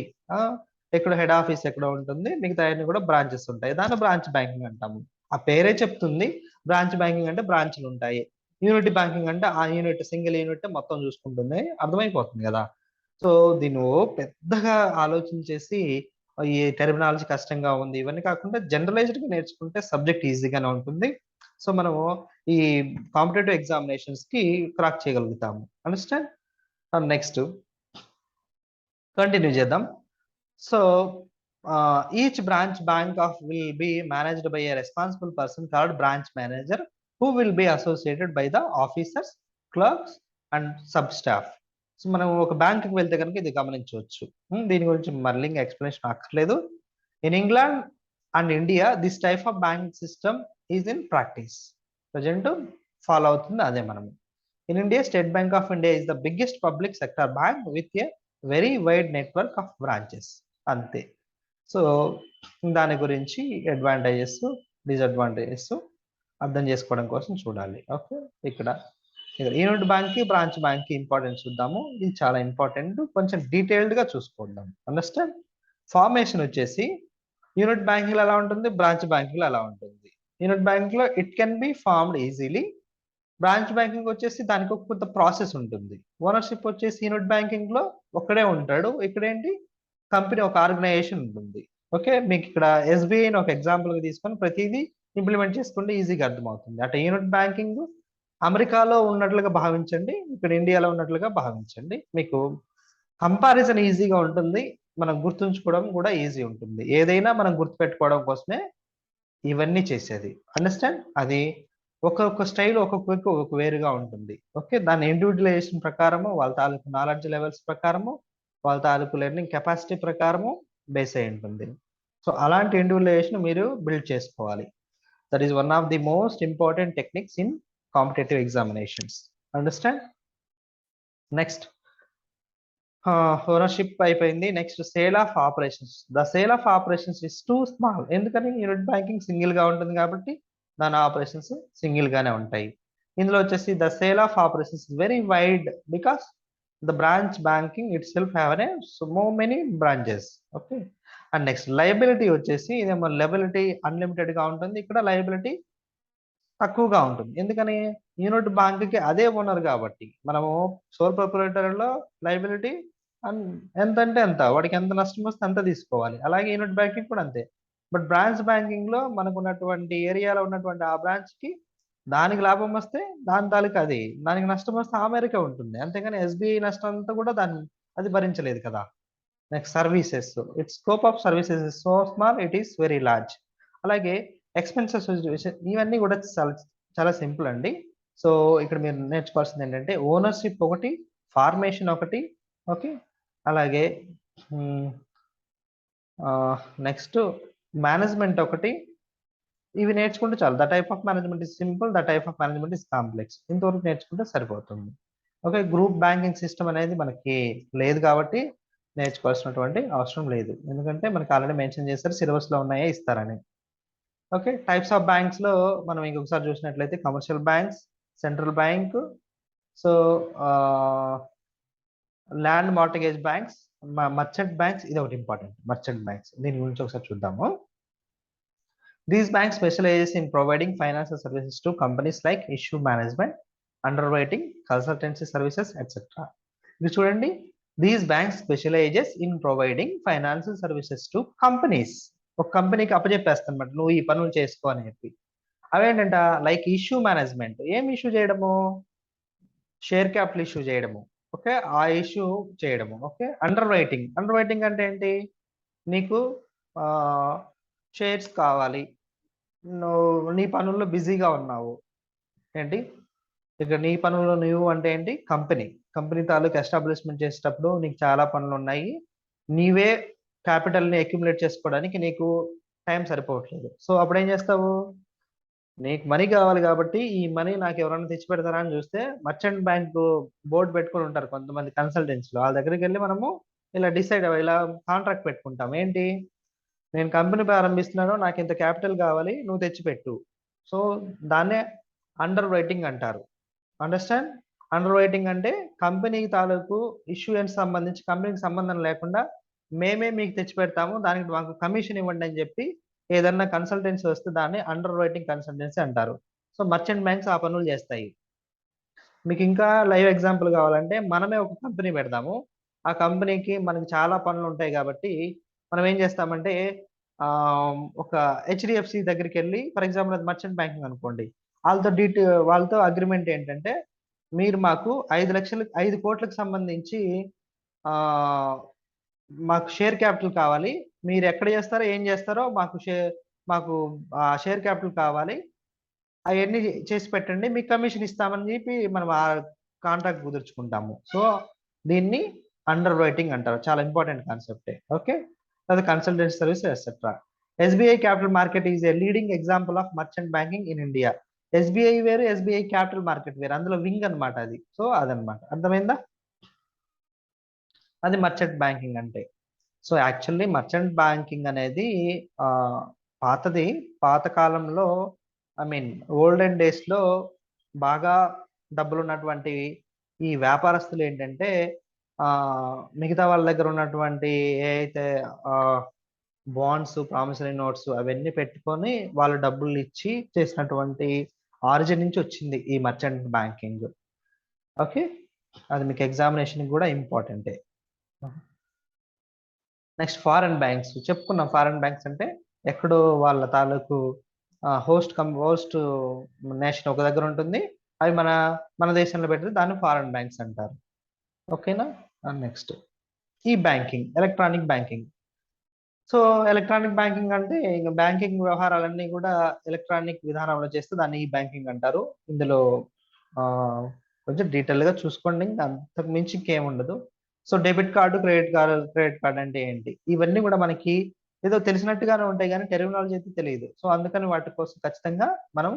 ఇక్కడ head office ఎక్కడ ఉంటుంది, మిగతా అన్ని కూడా branches ఉంటాయి, దాన్ని బ్రాంచ్ బ్యాంకింగ్ అంటాము. ఆ పేరే చెప్తుంది, బ్రాంచ్ బ్యాంకింగ్ అంటే బ్రాంచ్లు ఉంటాయి. యూనిట్ బ్యాంకింగ్ అంటే ఆ యూనిట్ సింగిల్ యూనిట్ మొత్తం చూసుకుంటుంది, అర్థమైపోతుంది కదా. సో దీన్ని పెద్దగా ఆలోచించేసి ఈ టెర్మినాలజీ కష్టంగా ఉంది ఇవన్నీ కాకుండా జనరలైజ్డ్ గా నేర్చుకుంటే సబ్జెక్ట్ ఈజీగానే ఉంటుంది. సో మనము ఈ కాంపిటేటివ్ ఎగ్జామినేషన్స్ కి క్రాక్ చేయగలుగుతాము. అండర్స్టాండ్? నెక్స్ట్ కంటిన్యూ చేద్దాం. So each branch bank of will be managed by a responsible person called branch manager who will be associated by the officers, clerks and sub staff. So మనం ఒక బ్యాంకుకి వెళ్తే కనుక ఇది గమనించవచ్చు. దీని గురించి మళ్ళీ ఎక్స్ప్లెనేషన్ అక్కర్లేదు. In England and India this type of banking system is in practice, present follow అవుతుంది అదే మనము. In India state bank of India is the biggest public sector bank with a very wide network of branches. అంతే. So దాని గురించి advantages, disadvantages అర్థం చేసుకోవడం కోసం చూడాలి. ఓకే, ఇక్కడ యూనిట్ బ్యాంక్ కి బ్రాంచ్ బ్యాంక్ కి ఇంపార్టెన్స్ చూద్దాము. ఇది చాలా ఇంపార్టెంట్, కొంచెం డీటెయిల్డ్ గా చూసుకుందాం. అండర్స్టాండ్? ఫార్మేషన్ వచ్చేసి యూనిట్ బ్యాంకింగ్ లో ఎలా ఉంటుంది, బ్రాంచ్ బ్యాంకింగ్ లో ఎలా ఉంటుంది. యూనిట్ బ్యాంకింగ్ లో it can be formed easily. Branch banking వచ్చేసి దానికి ఒక కొంత ప్రాసెస్ ఉంటుంది. ఓనర్షిప్ వచ్చేసి యూనిట్ బ్యాంకింగ్ లో ఒక్కడే ఉంటాడు, ఇక్కడ ఏంటి కంపెనీ ఒక ఆర్గనైజేషన్ ఉంటుంది. ఓకే, మీకు ఇక్కడ ఎస్బీఐని ఒక ఎగ్జాంపుల్ గా తీసుకొని ప్రతిదీ ఇంప్లిమెంట్ చేసుకుంటే ఈజీగా అర్థమవుతుంది. అంటే యూనిట్ బ్యాంకింగ్ అమెరికాలో ఉన్నట్లుగా భావించండి, ఇక్కడ ఇండియాలో ఉన్నట్లుగా భావించండి, మీకు కంపారిజన్ ఈజీగా ఉంటుంది, మనం గుర్తుంచుకోవడం కూడా ఈజీ ఉంటుంది. ఏదైనా మనం గుర్తుపెట్టుకోవడం కోసమే ఇవన్నీ చేసేది. అండర్స్టాండ్? అది ఒక్కొక్క స్టైల్ ఒక్కొక్కరికి ఒక వేరుగా ఉంటుంది. ఓకే, దాని ఇండివిజువలైజేషన్ ప్రకారము, వాళ్ళ తాలూకు నాలెడ్జ్ లెవెల్స్ ప్రకారము, వాళ్ళ తాలూకు లెర్నింగ్ కెపాసిటీ ప్రకారము బేస్ అయి ఉంటుంది. సో అలాంటి ఇండివిజువలైజేషన్ మీరు బిల్డ్ చేసుకోవాలి. That is one of the most important techniques in competitive examinations. Understand? Next, ownership అయిపోయింది. Next sale of operations. The sale of operations is two small. ఎందుకని unit banking single గా ఉంటుంది కాబట్టి దాని operations single గానే ఉంటాయి. ఇందులో వచ్చేసి the sale of operations very wide because the branch banking it self have so many branches. Okay. And next liability వచ్చేసి ఇదేమో లయబిలిటీ అన్లిమిటెడ్ గా ఉంటుంది, ఇక్కడ లయబిలిటీ తక్కువగా ఉంటుంది. ఎందుకని? యూనిట్ బ్యాంక్కి అదే ఓనర్ కాబట్టి. మనము సోల్ ప్రొప్రైటర్లో లయబిలిటీ ఎంత అంటే ఎంత, వాడికి ఎంత నష్టం వస్తే అంత తీసుకోవాలి. అలాగే యూనిట్ బ్యాంకింగ్ కూడా అంతే. బట్ బ్రాంచ్ బ్యాంకింగ్ లో మనకు ఉన్నటువంటి ఏరియాలో ఉన్నటువంటి ఆ బ్రాంచ్ కి దానికి లాభం వస్తే దాని తాలూకు అది, దానికి నష్టం వస్తే ఆ మేరకే ఉంటుంది. అంతేగాని ఎస్బీఐ నష్టం అంతా కూడా దాన్ని అది భరించలేదు కదా. Next services, it's scope of services is so small, it is very large. అలాగే ఎక్స్పెన్సెస్ ఇవన్నీ కూడా చాలా చాలా సింపుల్ అండి. సో ఇక్కడ మీరు నేర్చుకోవాల్సింది ఏంటంటే ఓనర్షిప్ ఒకటి, ఫార్మేషన్ ఒకటి, ఓకే. అలాగే నెక్స్ట్ మేనేజ్మెంట్ ఒకటి. ఇవి నేర్చుకుంటే చాలు. The type of management is simple, the type of management is complex. ఇంతవరకు నేర్చుకుంటే సరిపోతుంది. ఓకే. గ్రూప్ బ్యాంకింగ్ సిస్టమ్ అనేది మనకి లేదు కాబట్టి నేర్చుకోవాల్సినటువంటి అవసరం లేదు, ఎందుకంటే మనకి ఆల్రెడీ మెన్షన్ చేస్తారు సిలబస్ లో ఉన్నాయే ఇస్తారని. ఓకే. టైప్స్ ఆఫ్ బ్యాంక్స్ లో మనం ఇంకొకసారి చూసినట్లయితే commercial banks, central bank, so land mortgage banks, merchant banks. ఇది ఒకటి ఇంపార్టెంట్, మర్చెంట్ బ్యాంక్స్. దీని గురించి ఒకసారి చూద్దాము. These banks specialize in providing financial services to companies like issue management, underwriting, consultancy services, etc. ఇది చూడండి, these banks specialises in providing financial services to companies. ఒక కంపెనీకి అప్పచెప్పేస్తాను అనమాట, నువ్వు ఈ పనులు చేసుకో అని చెప్పి. అవేంటంట, లైక్ ఇష్యూ మేనేజ్మెంట్. ఏం ఇష్యూ చేయడము? షేర్ క్యాపిటల్ ఇష్యూ చేయడము. ఓకే. ఆ ఇష్యూ చేయడము. Okay. Under writing, under writing అంటే ఏంటి? నీకు షేర్స్ కావాలి, నువ్వు నీ పనుల్లో బిజీగా ఉన్నావు. ఏంటి ఇక్కడ నీ పనుల్లో నువ్వు అంటే ఏంటి? కంపెనీ, కంపెనీ తాలూకు ఎస్టాబ్లిష్మెంట్ చేసేటప్పుడు నీకు చాలా పనులు ఉన్నాయి, నీవే క్యాపిటల్ని అక్యుములేట్ చేసుకోవడానికి నీకు టైం సరిపోవట్లేదు. సో అప్పుడు ఏం చేస్తావు? నీకు మనీ కావాలి కాబట్టి ఈ మనీ నాకు ఎవరైనా తెచ్చి పెడతారా అని చూస్తే మర్చెంట్ బ్యాంక్ బోర్డు పెట్టుకుని ఉంటారు కొంతమంది కన్సల్టెన్సీలో, వాళ్ళ దగ్గరికి వెళ్ళి మనము ఇలా డిసైడ్ ఇలా కాంట్రాక్ట్ పెట్టుకుంటాం. ఏంటి? నేను కంపెనీ ప్రారంభిస్తున్నాను, నాకు ఇంత క్యాపిటల్ కావాలి, నువ్వు తెచ్చిపెట్టు. సో దాన్నే అండర్ రైటింగ్ అంటారు. అండర్స్టాండ్? అండర్ రైటింగ్ అంటే కంపెనీ తాలూకు ఇష్యూయన్స్ సంబంధించి కంపెనీకి సంబంధం లేకుండా మేమే మీకు తెచ్చి పెడతాము, దానికి మాకు కమిషన్ ఇవ్వండి అని చెప్పి ఏదన్నా కన్సల్టెన్సీ వస్తే దాన్ని అండర్ రైటింగ్ కన్సల్టెన్సీ అంటారు. సో మర్చెంట్ బ్యాంక్స్ ఆ పనులు చేస్తాయి. మీకు ఇంకా లైవ్ ఎగ్జాంపుల్ కావాలంటే మనమే ఒక కంపెనీ పెడదాము, ఆ కంపెనీకి మనకి చాలా పనులు ఉంటాయి కాబట్టి మనం ఏం చేస్తామంటే ఒక హెచ్డిఎఫ్సి దగ్గరికి వెళ్ళి, ఫర్ ఎగ్జాంపుల్ అది మర్చెంట్ బ్యాంకింగ్ అనుకోండి, వాళ్ళతో అగ్రిమెంట్ ఏంటంటే మీరు మాకు 5 కోట్లకు సంబంధించి మాకు షేర్ క్యాపిటల్ కావాలి, మీరు ఎక్కడ చేస్తారో ఏం చేస్తారో మాకు షేర్ క్యాపిటల్ కావాలి, అవన్నీ చేసి పెట్టండి, మీకు కమిషన్ ఇస్తామని చెప్పి మనం ఆ కాంట్రాక్ట్ కుదుర్చుకుంటాము. సో దీన్ని అండర్ రైటింగ్ అంటారు. చాలా ఇంపార్టెంట్ కాన్సెప్టే. ఓకే. అది consultancy service etcetera. SBI capital market is a leading example of merchant banking in India. SBI వేరు, ఎస్బీఐ క్యాపిటల్ మార్కెట్ వేరు, అందులో వింగ్ అనమాట అది. సో అదనమాట, అర్థమైందా? అది మర్చెంట్ బ్యాంకింగ్ అంటే. సో యాక్చువల్లీ మర్చెంట్ బ్యాంకింగ్ అనేది పాతది, పాత కాలంలో ఐ మీన్ ఓల్డెన్ డేస్లో బాగా డబ్బులు ఉన్నటువంటి ఈ వ్యాపారస్తులు ఏంటంటే మిగతా వాళ్ళ దగ్గర ఉన్నటువంటి ఏ అయితే బాండ్స్, ప్రామిసరీ నోట్స్ అవన్నీ పెట్టుకొని వాళ్ళు డబ్బులు ఇచ్చి చేసినటువంటి ఆరిజిన్ నుంచి వచ్చింది ఈ మర్చెంట్ బ్యాంకింగ్. ఓకే. అది మీకు ఎగ్జామినేషన్ కూడా ఇంపార్టెంటే. నెక్స్ట్ ఫారెన్ బ్యాంక్స్ చెప్పుకున్నాం. ఫారెన్ బ్యాంక్స్ అంటే ఎక్కడో వాళ్ళ తాలూకు హోస్ట్ నేషన్ ఒక దగ్గర ఉంటుంది, అవి మన దేశంలో పెడితే దాన్ని ఫారెన్ బ్యాంక్స్ అంటారు. ఓకేనా? నెక్స్ట్ ఈ banking, electronic banking. So electronic banking అంటే ఇంకా బ్యాంకింగ్ వ్యవహారాలన్నీ కూడా ఎలక్ట్రానిక్ విధానంలో చేస్తే దాన్ని ఈ బ్యాంకింగ్ అంటారు. ఇందులో కొంచెం డీటెయిల్గా చూసుకోండి, ఇంకా అంతకు మించి ఇంకేముండదు. So debit card, credit card అంటే ఏంటి, ఇవన్నీ కూడా మనకి ఏదో తెలిసినట్టుగానే ఉంటాయి కానీ టెర్మినాలజీ అయితే తెలియదు. సో అందుకని వాటి కోసం ఖచ్చితంగా మనం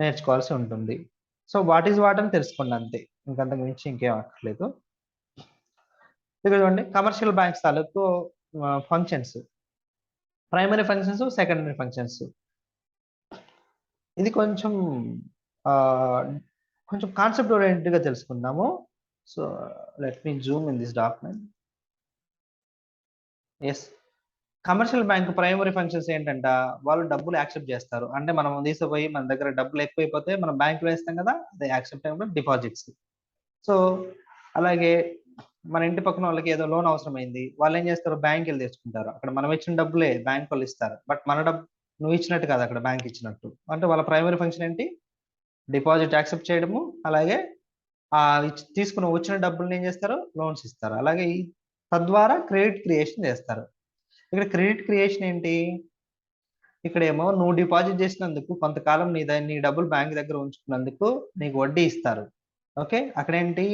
నేర్చుకోవాల్సి ఉంటుంది. సో వాట్ ఈజ్ వాట్ అని తెలుసుకోండి అంతే, ఇంకంతకు మించి ఇంకేం అక్కర్లేదు. ఇక్కడ చూడండి, కమర్షియల్ బ్యాంక్స్ తాలూకు functions, primary functions, secondary functions. ఇది కొంచెం కొంచెం కాన్సెప్ట్ ఓరియంటెడ్గా తెలుసుకుందాము. So let me zoom in this document. Yes, commercial bank primary functions ఏంటంట, వాళ్ళు డబ్బులు యాక్సెప్ట్ చేస్తారు. అంటే మనం తీసుకుపోయి మన దగ్గర డబ్బులు ఎక్కువైపోతే మనం బ్యాంకులో వేస్తాం కదా, అదే యాక్సెప్ట్ అయినప్పుడు డిపాజిట్స్. సో అలాగే మన ఇంటి పక్కన వాళ్ళకి ఏదో లోన్ అవసరమైంది, వాళ్ళు ఏం చేస్తారు, బ్యాంక్ వెళ్ళి తెచ్చుకుంటారు. అక్కడ మనం ఇచ్చిన డబ్బులే బ్యాంక్ వాళ్ళు ఇస్తారు, బట్ మన డబ్బు నువ్వు ఇచ్చినట్టు కాదు, అక్కడ బ్యాంక్ ఇచ్చినట్టు. అంటే వాళ్ళ ప్రైమరీ ఫంక్షన్ ఏంటి, డిపాజిట్ యాక్సెప్ట్ చేయడము, అలాగే తీసుకుని వచ్చిన డబ్బుల్ని ఏం చేస్తారు, లోన్స్ ఇస్తారు. అలాగే తద్వారా క్రెడిట్ క్రియేషన్ చేస్తారు. ఇక్కడ క్రెడిట్ క్రియేషన్ ఏంటి, ఇక్కడేమో నువ్వు డిపాజిట్ చేసినందుకు కొంతకాలం నీ డబ్బులు బ్యాంక్ దగ్గర ఉంచుకున్నందుకు నీకు వడ్డీ ఇస్తారు. ఓకే, అక్కడేంటి,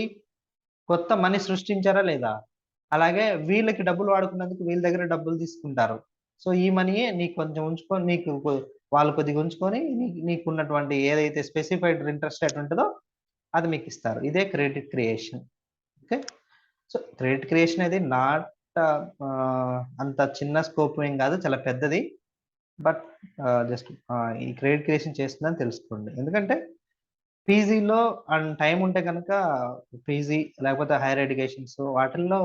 కొత్త మనీ సృష్టించారా లేదా. అలాగే వీళ్ళకి డబ్బులు వాడుకున్నందుకు వీళ్ళ దగ్గర డబ్బులు తీసుకుంటారు. సో ఈ మనీయే నీకు కొంచెం ఉంచుకొని, వాళ్ళు కొద్దిగా ఉంచుకొని నీకు ఉన్నటువంటి ఏదైతే స్పెసిఫైడ్ ఇంట్రెస్ట్ రేట్ ఉంటుందో అది మీకు ఇస్తారు. ఇదే credit creation. Okay, so credit creation అనేది నాట్ అంత చిన్న స్కోప్ ఏం కాదు, చాలా పెద్దది. బట్ జస్ట్ ఈ క్రెడిట్ క్రియేషన్ చేస్తుందని తెలుసుకోండి. ఎందుకంటే పీజీలో అండ్ టైం ఉంటే కనుక పీజీ లేకపోతే హైయర్ ఎడ్యుకేషన్స్ వాటిల్లో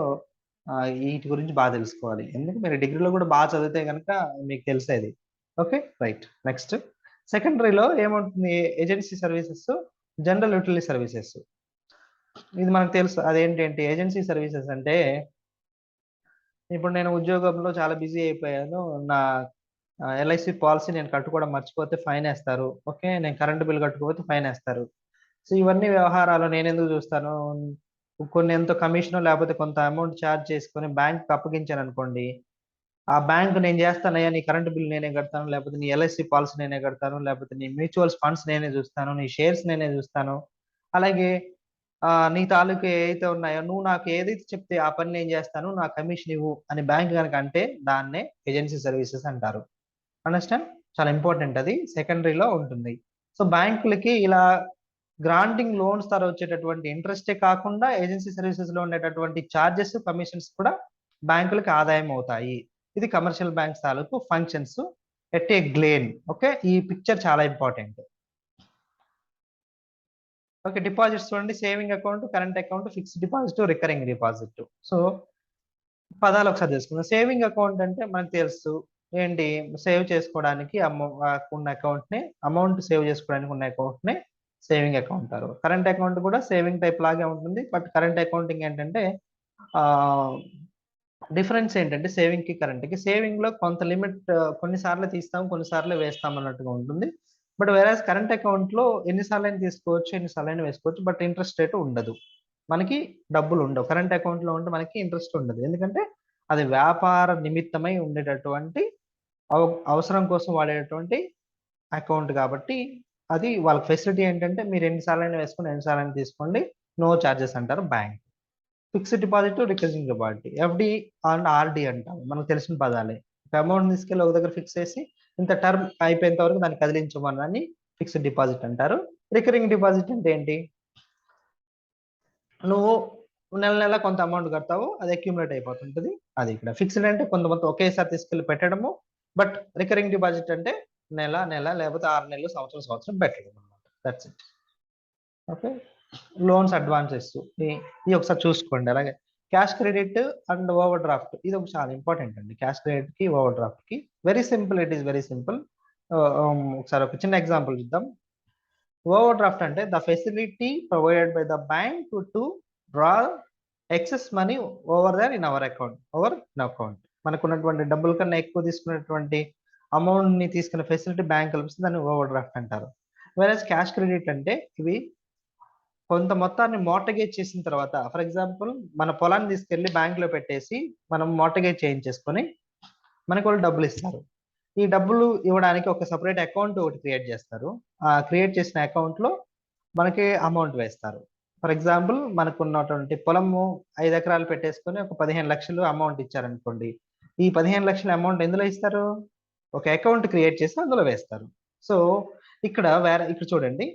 వీటి గురించి బాగా తెలుసుకోవాలి. ఎందుకు మీరు డిగ్రీలో కూడా బాగా చదివితే కనుక మీకు తెలిసేది. Okay right. నెక్స్ట్ సెకండరీలో ఏముంటుంది, agency services, general utility services. ఇది మనకు తెలుసు. అదేంటంటే ఏజెన్సీ సర్వీసెస్ అంటే, ఇప్పుడు నేను ఉద్యోగంలో చాలా బిజీ అయిపోయాను, నా ఎల్ఐసి పాలసీ నేను కట్టుకోవడం మర్చిపోతే ఫైన్ వేస్తారు. ఓకే, నేను కరెంటు బిల్ కట్టుకోకపోతే ఫైన్ వేస్తారు. సో ఇవన్నీ వ్యవహారాలు నేను ఎందుకు చూస్తాను, కొన్ని ఎంతో కమిషన్ లేకపోతే కొంత అమౌంట్ ఛార్జ్ చేసుకొని బ్యాంక్ అప్పగించాను అనుకోండి, ఆ బ్యాంక్ నేను చేస్తానయ్యా, నీ కరెంట్ బిల్ నేనే కడతాను, లేకపోతే నీ ఎల్ఐసి పాలసీ నేనే కడతాను, లేకపోతే నీ మ్యూచువల్ ఫండ్స్ నేనే చూస్తాను, నీ షేర్స్ నేనే చూస్తాను. అలాగే నీ తాలూకు ఏదైతే ఉన్నాయో నువ్వు నాకు ఏదైతే చెప్తే ఆ పని నేను చేస్తాను, నా కమిషన్ ఇవ్వు అని బ్యాంక్ కనుక అంటే దాన్నే ఏజెన్సీ సర్వీసెస్ అంటారు. అండర్స్టాండ్, చాలా ఇంపార్టెంట్. అది సెకండరీలో ఉంటుంది. సో బ్యాంకులకి ఇలా గ్రాంటింగ్ లోన్స్ ద్వారా వచ్చేటటువంటి ఇంట్రెస్టే కాకుండా ఏజెన్సీ సర్వీసెస్ లో ఉండేటటువంటి చార్జెస్, కమిషన్స్ కూడా బ్యాంకులకి ఆదాయం అవుతాయి. ఇది కమర్షియల్ బ్యాంక్స్ తాలూకు functions at a Glenn. Okay, ఈ పిక్చర్ చాలా ఇంపార్టెంట్. ఓకే, డిపాజిట్స్ చూడండి, saving account, current account, fixed deposit, recurring deposit. So పదాలు ఒకసారి తెలుసుకుందాం. సేవింగ్ అకౌంట్ అంటే మనకు తెలుసు ఏంటి, సేవ్ చేసుకోవడానికి ఉన్న అకౌంట్ ని, అమౌంట్ సేవ్ చేసుకోవడానికి ఉన్న అకౌంట్ ని సేవింగ్ అకౌంట్ అంటారు. కరెంట్ అకౌంట్ కూడా సేవింగ్ టైప్ లాగే ఉంటుంది, బట్ కరెంట్ అకౌంటింగ్ ఏంటంటే డిఫరెన్స్ ఏంటంటే సేవింగ్ కి కరెంట్ కి, సేవింగ్ లో కొంత లిమిట్ కొన్నిసార్లు తీస్తాం, కొన్నిసార్లు వేస్తాం అన్నట్టుగా ఉంటుంది. బట్ వేరే కరెంట్ అకౌంట్ లో ఎన్నిసార్లు అయినా తీసుకోవచ్చు, ఎన్నిసార్లు అయినా వేసుకోవచ్చు, బట్ ఇంట్రెస్ట్ రేట్ ఉండదు. మనకి డబ్బులు ఉండవు. కరెంట్ అకౌంట్ లో ఉంటే మనకి ఇంట్రెస్ట్ ఉండదు, ఎందుకంటే అది వ్యాపార నిమిత్తమై ఉండేటటువంటి అవసరం కోసం వాడేటటువంటి అకౌంట్ కాబట్టి అది వాళ్ళ ఫెసిలిటీ ఏంటంటే మీరు ఎన్నిసార్లు అయినా వేసుకొని ఎన్నిసార్లు అయినా తీసుకోండి, నో చార్జెస్ అంటారు bank. Fixed deposit, recurring deposit, FD and RD అంటాం, మనకు తెలిసిన పదాలే. ఒక అమౌంట్ తీసుకెళ్ళి ఒక దగ్గర ఫిక్స్ చేసి ఇంత టర్మ్ అయిపోయేంత వరకు దాన్ని కదిలించమని ఫిక్స్డ్ డిపాజిట్ అంటారు. రికరింగ్ డిపాజిట్ అంటే ఏంటి, నువ్వు నెల నెల కొంత అమౌంట్ కడతావు, అది అక్యుములేట్ అయిపోతుంటుంది. అది ఇక్కడ ఫిక్స్డ్ అంటే కొంతమంది ఒకేసారి తీసుకెళ్లి పెట్టడము, బట్ రికరింగ్ డిపాజిట్ అంటే నెల నెల లేకపోతే 6 నెలలు, సంవత్సరం సంవత్సరం పెట్టడం అనమాట. That's it. Okay, loans, advances ఇది ఒకసారి చూసుకోండి. అలాగే cash credit and overdraft, ఇది ఒక చాలా ఇంపార్టెంట్ అండి. క్యాష్ క్రెడిట్ కి, ఓవర్ డ్రాఫ్ట్ కి very simple, it is very simple. ఒకసారి ఒక చిన్న ఎగ్జాంపుల్ చూద్దాం. ఓవర్ డ్రాఫ్ట్ అంటే the facility provided by the bank to draw excess money over there in our account, over in account. మనకు ఉన్నటువంటి డబ్బుల కన్నా ఎక్కువ తీసుకున్నటువంటి అమౌంట్ ని తీసుకునే ఫెసిలిటీ బ్యాంక్ కల్పిస్తుంది, దాన్ని ఓవర్ డ్రాఫ్ట్ అంటారు. వేరే క్యాష్ క్రెడిట్ అంటే ఇవి కొంత మొత్తాన్ని మోర్టగేజ్ చేసిన తర్వాత, ఫర్ ఎగ్జాంపుల్ మన పొలాన్ని తీసుకెళ్లి బ్యాంక్ లో పెట్టేసి మనం మోర్టగేజ్ చేయించేసుకొని మనకు వాళ్ళు డబ్బులు ఇస్తారు. ఈ డబ్బులు ఇవ్వడానికి ఒక సపరేట్ అకౌంట్ ఒకటి క్రియేట్ చేస్తారు. ఆ క్రియేట్ చేసిన అకౌంట్ లో మనకి అమౌంట్ వేస్తారు. ఫర్ ఎగ్జాంపుల్ మనకు ఉన్నటువంటి పొలము 5 ఎకరాలు పెట్టేసుకొని ఒక 15 లక్షలు అమౌంట్ ఇచ్చారనుకోండి, ఈ 15 లక్షల అమౌంట్ ఎందులో ఇస్తారు, ఒక అకౌంట్ క్రియేట్ చేసి అందులో వేస్తారు. సో ఇక్కడ చూడండి,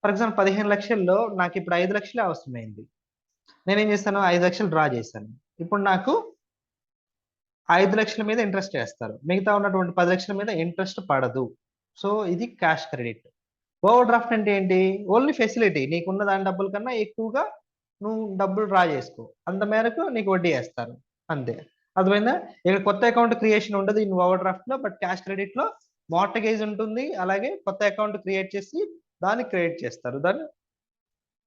ఫర్ ఎగ్జాంపుల్ 15 లక్షల్లో నాకు ఇప్పుడు 5 లక్షలే అవసరమైంది. నేనేం చేస్తాను, 5 లక్షలు డ్రా చేశాను. ఇప్పుడు నాకు 5 లక్షల మీద ఇంట్రెస్ట్ వేస్తారు, మిగతా ఉన్నటువంటి 10 లక్షల మీద ఇంట్రెస్ట్ పడదు. సో ఇది క్యాష్ క్రెడిట్. ఓవర్ డ్రాఫ్ట్ అంటే ఏంటి? ఓన్లీ ఫెసిలిటీ, నీకున్న దాని డబ్బుల కన్నా ఎక్కువగా నువ్వు డబ్బులు డ్రా చేసుకో, అంత మేరకు నీకు వడ్డీ వేస్తారు అంతే. అర్థమైందా? ఇక్కడ కొత్త అకౌంట్ క్రియేషన్ ఉండదు ఇన్ ఓవర్ డ్రాఫ్ట్ లో, బట్ క్యాష్ క్రెడిట్ లో మార్టగేజ్ ఉంటుంది, అలాగే కొత్త అకౌంట్ క్రియేట్ చేసి దాన్ని క్రియేట్ చేస్తారు, దాన్ని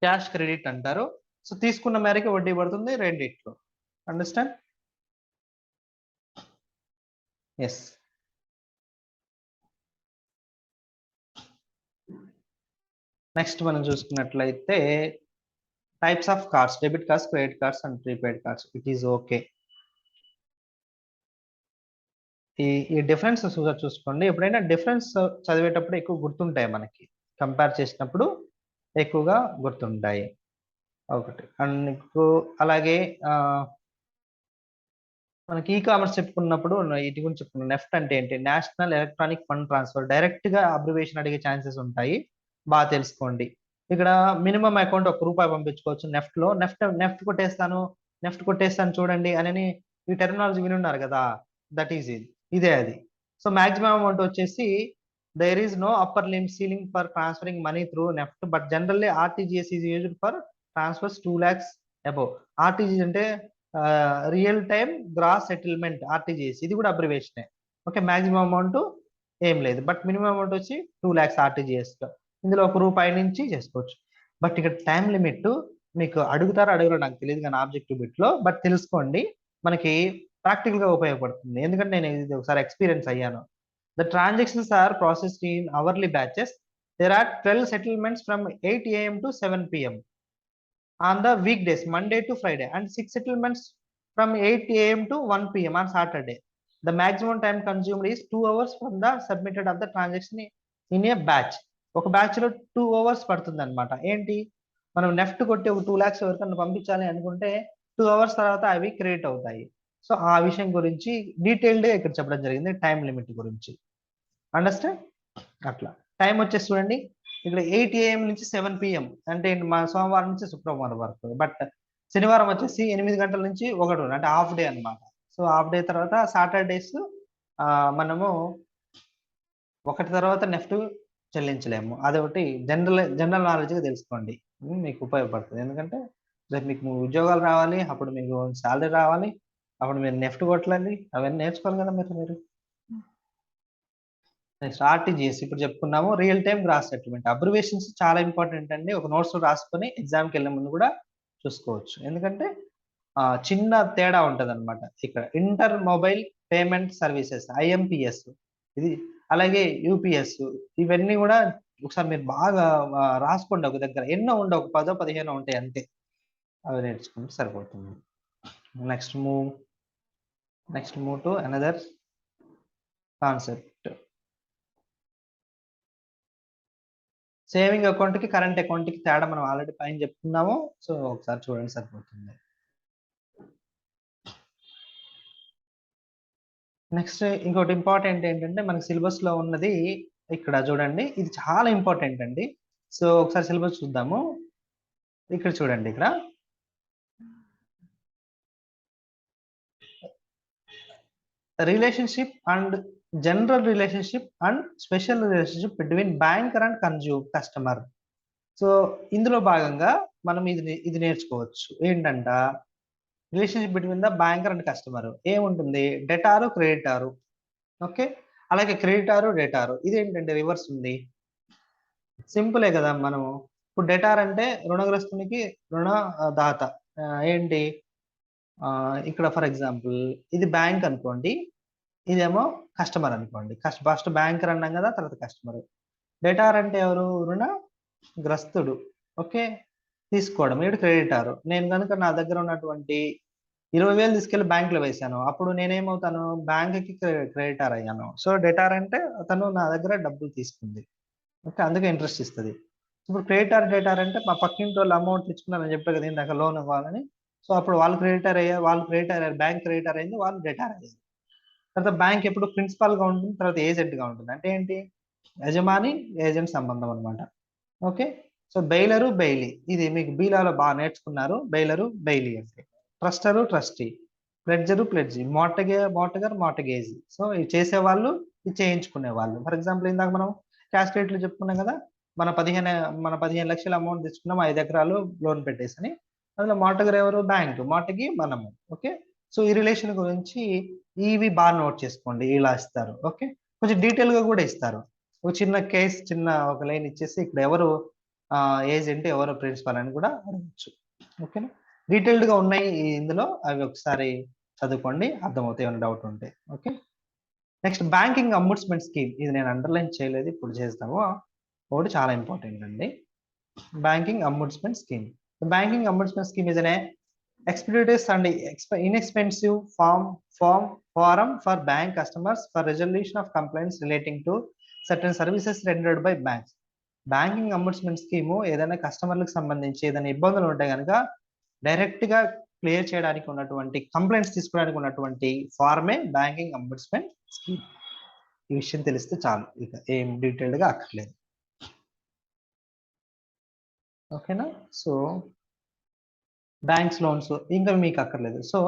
క్యాష్ క్రెడిట్ అంటారు. సో తీసుకున్న మేరకు వడ్డీ పడుతుంది రెండిట్లో. అండర్స్టాండ్? ఎస్. నెక్స్ట్ మనం చూసుకున్నట్లయితే types of cards, debit cards, credit cards and prepaid cards. It is okay. ఈ డిఫరెన్స్ చూసుకోండి. ఎప్పుడైనా డిఫరెన్స్ చదివేటప్పుడు ఎక్కువ గుర్తుంటాయి మనకి, కంపేర్ చేసినప్పుడు ఎక్కువగా గుర్తుంటాయి. ఒకటి అండ్ అలాగే మనకి ఈ కామర్స్ చెప్పుకున్నప్పుడు వీటి గురించి చెప్పుకున్నాం. నెఫ్ట్ అంటే ఏంటి? National electronic fund transfer. Direct గా అబ్రివేషన్ అడిగే ఛాన్సెస్ ఉంటాయి, బాగా తెలుసుకోండి. ఇక్కడ మినిమం అకౌంట్ ₹1 పంపించుకోవచ్చు నెఫ్ట్ లో. నెఫ్ట్ కొట్టేస్తాను చూడండి అని ఈ టెర్మినాలజీ వినున్నారు కదా, దట్ ఈజ్ ఇదే అది. సో మాక్సిమం అమౌంట్ వచ్చేసి there is no upper limit ceiling for transferring money through NEFT, but generally RTGS is used for transfers 2 lakhs above. RTGS అంటే real time gross settlement, RTGS, ఇది కూడా అబ్రివేషనే. Okay, maximum amount ఏం లేదు, but minimum amount వచ్చి 2 lakhs RTGS లో. ఇందులో ₹1 నుంచి చేసుకోవచ్చు. బట్ ఇక్కడ టైం లిమిట్ మీకు అడుగుతారో అడగరో నాకు తెలియదు కానీ ఆబ్జెక్టివ్ బిట్ లో, బట్ తెలుసుకోండి, మనకి ప్రాక్టికల్ గా ఉపయోగపడుతుంది. ఎందుకంటే నేను ఇది ఒకసారి ఎక్స్పీరియన్స్ అయ్యాను. The transactions are processed in hourly batches. There are 12 settlements from 8 a.m. to 7 p.m. on the weekdays, Monday to Friday, and 6 settlements from 8 a.m. to 1 p.m. on Saturday. The maximum time consumed is 2 hours from the submitted of the transaction in a batch. ఒక batch లో 2 hours పడుతుంది అనమాట. ఏంటి, మనం NEFT కొట్టి ఒక 2 lakhs ఎవరికన్నా పంపించాలి అనుకుంటే 2 hours తర్వాత అవి క్రియేట్ అవుతాయి. సో ఆ విషయం గురించి డీటెయిల్డ్ గా ఇక్కడ చెప్పడం జరిగింది, టైం లిమిట్ గురించి. అండర్స్టాండ్? అట్లా టైం వచ్చేసి చూడండి, ఇక్కడ 8 AM నుంచి 7 PM అంటే మా సోమవారం నుంచి శుక్రవారం వరకు, బట్ శనివారం వచ్చేసి 8 గంటల నుంచి 1 అంటే హాఫ్ డే అనమాట. సో హాఫ్ డే తర్వాత సాటర్డేస్ మనము ఒకటి తర్వాత నెఫ్ట్ చెల్లించలేము. అదొకటి జనరల్ నాలెడ్జ్గా తెలుసుకోండి, మీకు ఉపయోగపడుతుంది. ఎందుకంటే రేపు మీకు ఉద్యోగాలు రావాలి, అప్పుడు మీకు శాలరీ రావాలి, అప్పుడు మీరు నెఫ్ట్ కొట్టాలి, అవన్నీ నేర్చుకోవాలి కదా మీరు. నెక్స్ట్ ఆర్టీజీఎస్ ఇప్పుడు చెప్పుకున్నాము, real time gross settlement. Abbreviations చాలా ఇంపార్టెంట్ అండి, ఒక నోట్స్ రాసుకొని ఎగ్జామ్కి వెళ్ళే ముందు కూడా చూసుకోవచ్చు. ఎందుకంటే చిన్న తేడా ఉంటది అనమాట ఇక్కడ. Inter mobile payment services, IMPS, ఇది అలాగే యూపీఎస్, ఇవన్నీ కూడా ఒకసారి మీరు బాగా రాసుకోండి ఒక దగ్గర. ఎన్నో ఉండవు, ఒక 10-15 ఉంటాయి అంతే, అవి నేర్చుకుంటే సరిపోతుంది. Next move to another concept. Saving account కి కరెంట్ అకౌంట్ కి తేడా మనం ఆల్రెడీ పైన చెప్పుకున్నాము, సో ఒకసారి చూడండి సరిపోతుంది. నెక్స్ట్ ఇంకోటి ఇంపార్టెంట్ ఏంటంటే మనకి సిలబస్ లో ఉన్నది ఇక్కడ చూడండి, ఇది చాలా ఇంపార్టెంట్ అండి. సో ఒకసారి సిలబస్ చూద్దాము. ఇక్కడ చూడండి, ఇక్కడ relationship and general relationship and special relationship between banker and customer. So ఇందులో భాగంగా మనం ఇది నేర్చుకోవచ్చు. ఏంటంట, relationship between the banker and customer ఏముంటుంది, డెటారు క్రెడిటారు. ఓకే, అలాగే క్రెడిటారు డెటారు, ఇదేంటంటే రివర్స్ ఉంది. సింపులే కదా. మనము ఇప్పుడు డెటార్ అంటే రుణగ్రస్తునికి రుణదాత. ఏంటి, ఇక్కడ ఫర్ ఎగ్జాంపుల్ ఇది బ్యాంక్ అనుకోండి, ఇదేమో కస్టమర్ అనుకోండి. ఫస్ట్ బ్యాంకర్ అన్నాం కదా, తర్వాత కస్టమర్. డెటార్ అంటే ఎవరు, రుణగ్రస్తుడు. ఓకే, తీసుకోవడం, వీడు క్రెడిటారు. నేను కనుక నా దగ్గర ఉన్నటువంటి 20,000 తీసుకెళ్లి బ్యాంక్ లో వేసాను, అప్పుడు నేనేమవుతాను, బ్యాంక్ కి క్రెడిటార్ అయ్యాను. సో డెటార్ అంటే అతను నా దగ్గర డబ్బులు తీసుకుంది, ఓకే, అందుకే ఇంట్రెస్ట్ ఇస్తుంది. ఇప్పుడు డేటార్ అంటే మా పక్కింటి వాళ్ళు అమౌంట్ తెచ్చుకున్నారని చెప్పే కదా ఇందాక, లోన్ ఇవ్వాలని. సో అప్పుడు వాళ్ళు క్రెడిటార్ అయ్యారు, బ్యాంక్ క్రెడిటార్ అయింది, వాళ్ళు డెటార్ అయ్యారు. తర్వాత బ్యాంక్ ఎప్పుడు ప్రిన్సిపాల్ గా ఉంటుంది, తర్వాత ఏజెంట్ గా ఉంటుంది. అంటే ఏంటి, యజమాని ఏజెంట్ సంబంధం అనమాట. ఓకే, సో బెయిలరు బెయిలీ, ఇది మీకు బీలాలో బాగా నేర్చుకున్నారు. బెయిలరు బెయిలీ అంటే ట్రస్టరు ట్రస్టీ, ప్లెడ్జీ, మార్టగేజ్. సో ఇవి చేసేవాళ్ళు, ఇది చేయించుకునే వాళ్ళు. ఫర్ ఎగ్జాంపుల్ ఇందాక మనం క్యాష్ క్రెడిట్లు చెప్పుకున్నాం కదా, మన 15 లక్షల అమౌంట్ తెచ్చుకున్నాం, 5 ఎకరాలు లోన్ పెట్టేసని. అందులో మాటగారు ఎవరు? బ్యాంక్, మాటకి మనము. ఓకే, సో ఈ రిలేషన్ గురించి ఇవి బాగా నోట్ చేసుకోండి, ఇలా ఇస్తారు. ఓకే, కొంచెం డీటెయిల్ గా కూడా ఇస్తారు. ఒక చిన్న కేస్, చిన్న ఒక లైన్ ఇచ్చేసి ఇక్కడ ఎవరు ఏజెంట్, ఎవరు ప్రిన్సిపల్ అని కూడా అడగచ్చు. ఓకేనా, డీటెయిల్డ్ గా ఉన్నాయి ఇందులో, అవి ఒకసారి చదువుకోండి, అర్థమవుతాయి ఏమైనా డౌట్ ఉంటే. Okay, next banking ombudsman scheme. ఇది నేను అండర్లైన్ చేయలేదు, ఇప్పుడు చేస్తాము. ఒకటి చాలా ఇంపార్టెంట్ అండి, banking ombudsman scheme. Banking ombudsman scheme is an expeditious and inexpensive forum for bank customers for resolution of complaints relating to certain services rendered by banks. Banking ombudsman scheme ఏదైనా కస్టమర్లకు సంబంధించి ఏదైనా ఇబ్బందులు ఉంటే కనుక డైరెక్ట్ గా clear చేయడానికి ఉన్నటువంటి, కంప్లైంట్స్ తీసుకోవడానికి ఉన్నటువంటి ఫార్మే బ్యాంకింగ్ అంబుడ్స్మెంట్ స్కీమ్. ఈ విషయం తెలిస్తే చాలు, ఇక ఏం డీటెయిల్డ్ గా అక్కర్లేదు. ఓకేనా, సో బ్యాంక్స్ లోన్స్ ఇంకా మీకు అక్కర్లేదు. సో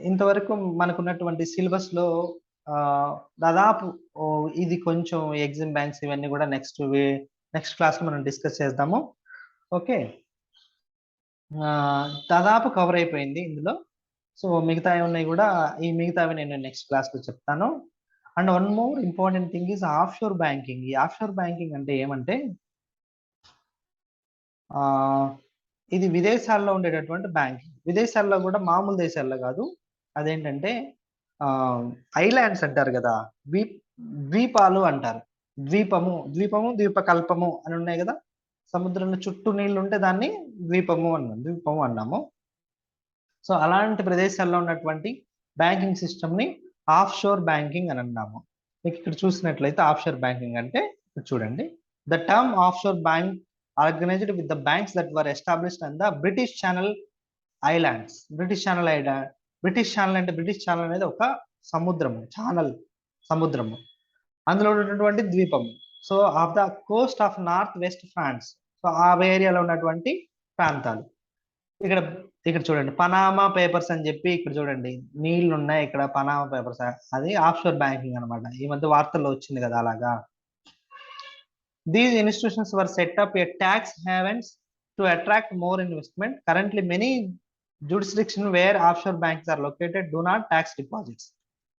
ఇంతవరకు మనకున్నటువంటి సిలబస్ లో దాదాపు ఇది కొంచెం ఎగ్జిమ్ బ్యాంక్స్ ఇవన్నీ కూడా నెక్స్ట్ క్లాస్ లో మనం డిస్కస్ చేద్దాము. ఓకే, దాదాపు కవర్ అయిపోయింది ఇందులో. సో మిగతా ఉన్నాయి కూడా, ఈ మిగతావి నేను నెక్స్ట్ క్లాస్ లో చెప్తాను. And one more important thing is of sure banking. ఈ ఆఫ్ షోర్ బ్యాంకింగ్ అంటే ఏమంటే, ఇది విదేశాల్లో ఉండేటటువంటి బ్యాంకింగ్. విదేశాల్లో కూడా మామూలు దేశాల్లో కాదు, అదేంటంటే ఐలాండ్స్ అంటారు కదా, ద్వీపాలు అంటారు. ద్వీపము ద్వీపకల్పము అని ఉన్నాయి కదా, సముద్రంలో చుట్టూ నీళ్లు ఉంటే దాన్ని ద్వీపము అన్నాము. సో అలాంటి ప్రదేశాల్లో ఉన్నటువంటి బ్యాంకింగ్ సిస్టమ్ ని ఆఫ్ షోర్ బ్యాంకింగ్ అని అన్నాము. మీకు ఇక్కడ చూసినట్లయితే ఆఫ్ షోర్ బ్యాంకింగ్ అంటే ఇక్కడ చూడండి, the term offshore bank organized with the banks that were established on the British Channel Islands. British channel అంటే బ్రిటిష్ ఛానల్ అనేది ఒక సముద్రము, సముద్రము, అందులో ఉన్నటువంటి ద్వీపము. So off the coast of north west France. సో ఆ ఏరియాలో ఉన్నటువంటి ప్రాంతాలు. ఇక్కడ చూడండి, పనామా పేపర్స్ అని చెప్పి ఇక్కడ చూడండి, నీళ్లు ఉన్నాయి ఇక్కడ, పనామా పేపర్స్, అది ఆఫ్ షోర్ బ్యాంకింగ్ అనమాట. ఈ మధ్య వార్తల్లో వచ్చింది కదా అలాగా. These institutions were set up a tax havens to attract more investment. Currently, many jurisdictions where offshore banks are located do not tax deposits.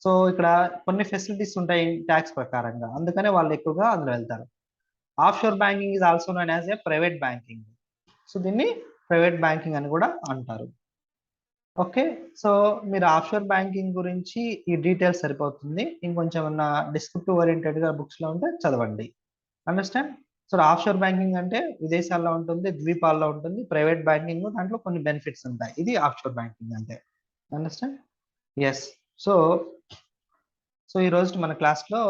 So ఇక్కడ కొన్ని ఫెసిలిటీస్ ఉంటాయి ట్యాక్స్ ప్రకారంగా, అందుకనే వాళ్ళు ఎక్కువగా అందులో వెళ్తారు. Of sure banking is also known as a private banking. So దీన్ని ప్రైవేట్ బ్యాంకింగ్ అని కూడా అంటారు. ఓకే, సో మీరు ఆఫ్ షోర్ బ్యాంకింగ్ గురించి ఈ డీటెయిల్స్ సరిపోతుంది. ఇంకొంచెం ఏమన్నా డిస్క్రిప్టివ్ ఓరియంటెడ్ గా బుక్స్ లో ఉంటే చదవండి. Understand? So of sure banking అంటే విదేశాల్లో ఉంటుంది, ద్వీపాల్లో ఉంటుంది. ప్రైవేట్ బ్యాంకింగ్ దాంట్లో కొన్ని బెనిఫిట్స్ ఉంటాయి. ఇది ఆఫ్ షోర్ బ్యాంకింగ్ అంటే. అండర్స్టాండ్? ఎస్. సో ఈ రోజు మన క్లాస్ లో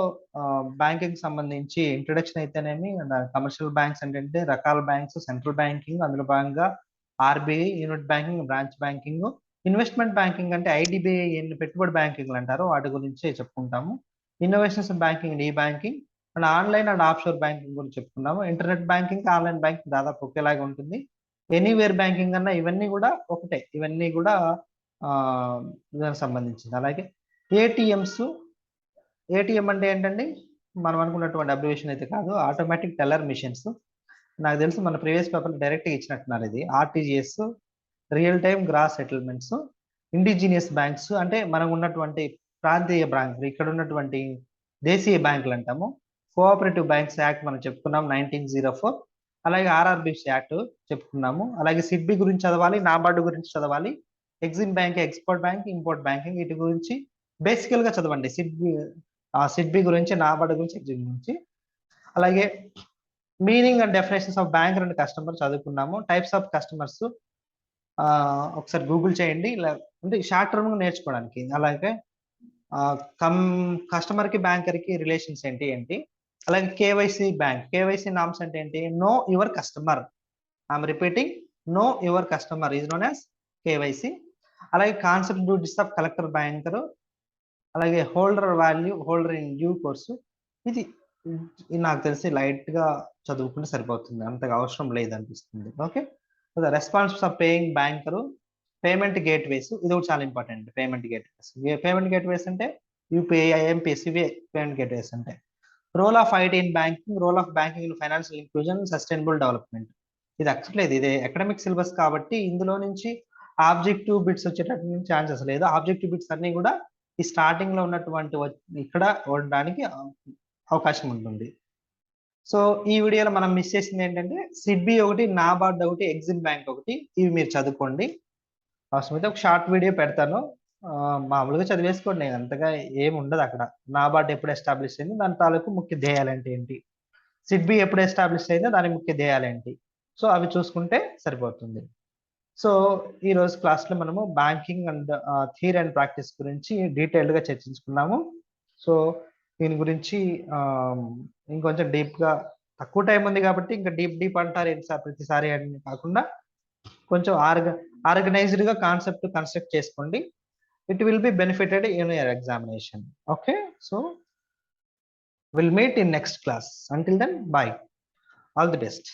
బ్యాంకింగ్ సంబంధించి ఇంట్రొడక్షన్ అయితేనేమి, కమర్షియల్ బ్యాంక్స్ అంటే రకాల బ్యాంక్స్, సెంట్రల్ బ్యాంకింగ్, అందులో భాగంగా RBI, unit banking, branch banking, investment banking అంటే ఐడిబిఐ పెట్టుబడి బ్యాంకింగ్ అంటారు, వాటి గురించి చెప్పుకుంటాము. Innovations banking, e banking and online and of sure banking గురించి చెప్పుకున్నాము. ఇంటర్నెట్ బ్యాంకింగ్, ఆన్లైన్ బ్యాంకింగ్ దాదాపు ఒకేలాగా ఉంటుంది. ఎనీవేర్ బ్యాంకింగ్ అన్న ఇవన్నీ కూడా ఒకటే, ఇవన్నీ కూడా దానికి సంబంధించింది. అలాగే ఏటీఎం అంటే ఏంటండి, మనం అనుకున్నటువంటి అబ్రివేషన్ అయితే కాదు, ఆటోమేటిక్ టెల్లర్ మిషన్స్. నాకు తెలిసి మన ప్రీవియస్ పేపర్ డైరెక్ట్గా ఇచ్చినట్టున్నారు. ఇది RTGS, real time gross settlements. Indigenous banks అంటే మనం ఉన్నటువంటి ప్రాంతీయ బ్యాంకులు, ఇక్కడ ఉన్నటువంటి దేశీయ బ్యాంకులు అంటాము. కోఆపరేటివ్ బ్యాంక్స్ యాక్ట్ మనం చెప్పుకున్నాం 1904. అలాగే ఆర్ఆర్బిసి యాక్ట్ చెప్పుకున్నాము. అలాగే సిడ్బి గురించి చదవాలి, నాబార్డు గురించి చదవాలి, EXIM bank, export bank, import banking, వీటి గురించి బేసికల్ గా చదవండి. సిడ్బి గురించి, నాబార్డు గురించి, ఎగ్జిమ్ గురించి. అలాగే meaning and definitions of banker and customer చదువుకున్నాము. టైప్స్ ఆఫ్ కస్టమర్స్ ఒకసారి గూగుల్ చేయండి, అంటే షార్ట్ టర్మ్ నేర్చుకోవడానికి. అలాగే కస్టమర్ కి బ్యాంకర్ కి రిలేషన్స్ ఏంటి. అలాగే కేవైసీ బ్యాంక్, కేవైసీ నామ్స్ అంటే ఏంటి, know your customer. I'm repeating, know your customer is known as KYC. అలాగే concept duties of collector banker. అలాగే holder value, holder in due course. ఇది నాకు తెలిసి లైట్ గా చదువుకుంటే సరిపోతుంది, అంతగా అవసరం లేదనిపిస్తుంది. Okay, responsibilities of paying banker, payment gateways, ఇది కూడా చాలా ఇంపార్టెంట్. పేమెంట్ గేట్వేస్ అంటే యూపీఐ, ఐఎంపీఎస్, ఇవే పేమెంట్ గేట్వేస్ అంటే. Role of IT in banking, role of banking in financial inclusion, sustainable development. ఇది యాక్చువల్లీ ఇది అకాడమిక్ సిలబస్ కాబట్టి ఇందులో నుంచి ఆబ్జెక్టివ్ బిట్స్ వచ్చేటటువంటి ఛాన్సెస్ లేదు. ఆబ్జెక్టివ్ బిట్స్ అన్ని కూడా ఈ స్టార్టింగ్ లో ఉన్నటువంటి ఇక్కడ ఉండడానికి అవకాశం ఉంటుంది. సో ఈ వీడియోలో మనం మిస్ చేసింది ఏంటంటే సిడ్బి ఒకటి, నాబార్డ్ ఒకటి, ఎగ్జిమ్ బ్యాంక్ ఒకటి, ఇవి మీరు చదువుకోండి. అవసరమైతే ఒక షార్ట్ వీడియో పెడతాను, మామూలుగా చదివేసుకోండి, అంతగా ఏమి ఉండదు అక్కడ. నాబార్డ్ ఎప్పుడు ఎస్టాబ్లిష్ అయింది, దాని తాలూకు ముఖ్య ధ్యేయాలు ఏంటి, సిడ్బి ఎప్పుడు ఎస్టాబ్లిష్ అయిందో దాని ముఖ్య ధ్యేయాలు ఏంటి, సో అవి చూసుకుంటే సరిపోతుంది. సో ఈ రోజు క్లాస్లో మనము banking and theory and practice గురించి డీటెయిల్డ్గా చర్చించుకున్నాము. సో దీని గురించి ఇంకొంచెం డీప్గా, తక్కువ టైం ఉంది కాబట్టి ఇంకా డీప్ అంటారు ప్రతిసారి అని కాకుండా కొంచెం ఆర్గనైజ్డ్గా కాన్సెప్ట్ కన్స్ట్రక్ట్ చేసుకోండి. It will be benefited in your examination. Okay, so we'll meet in next class. Until then, bye. All the best.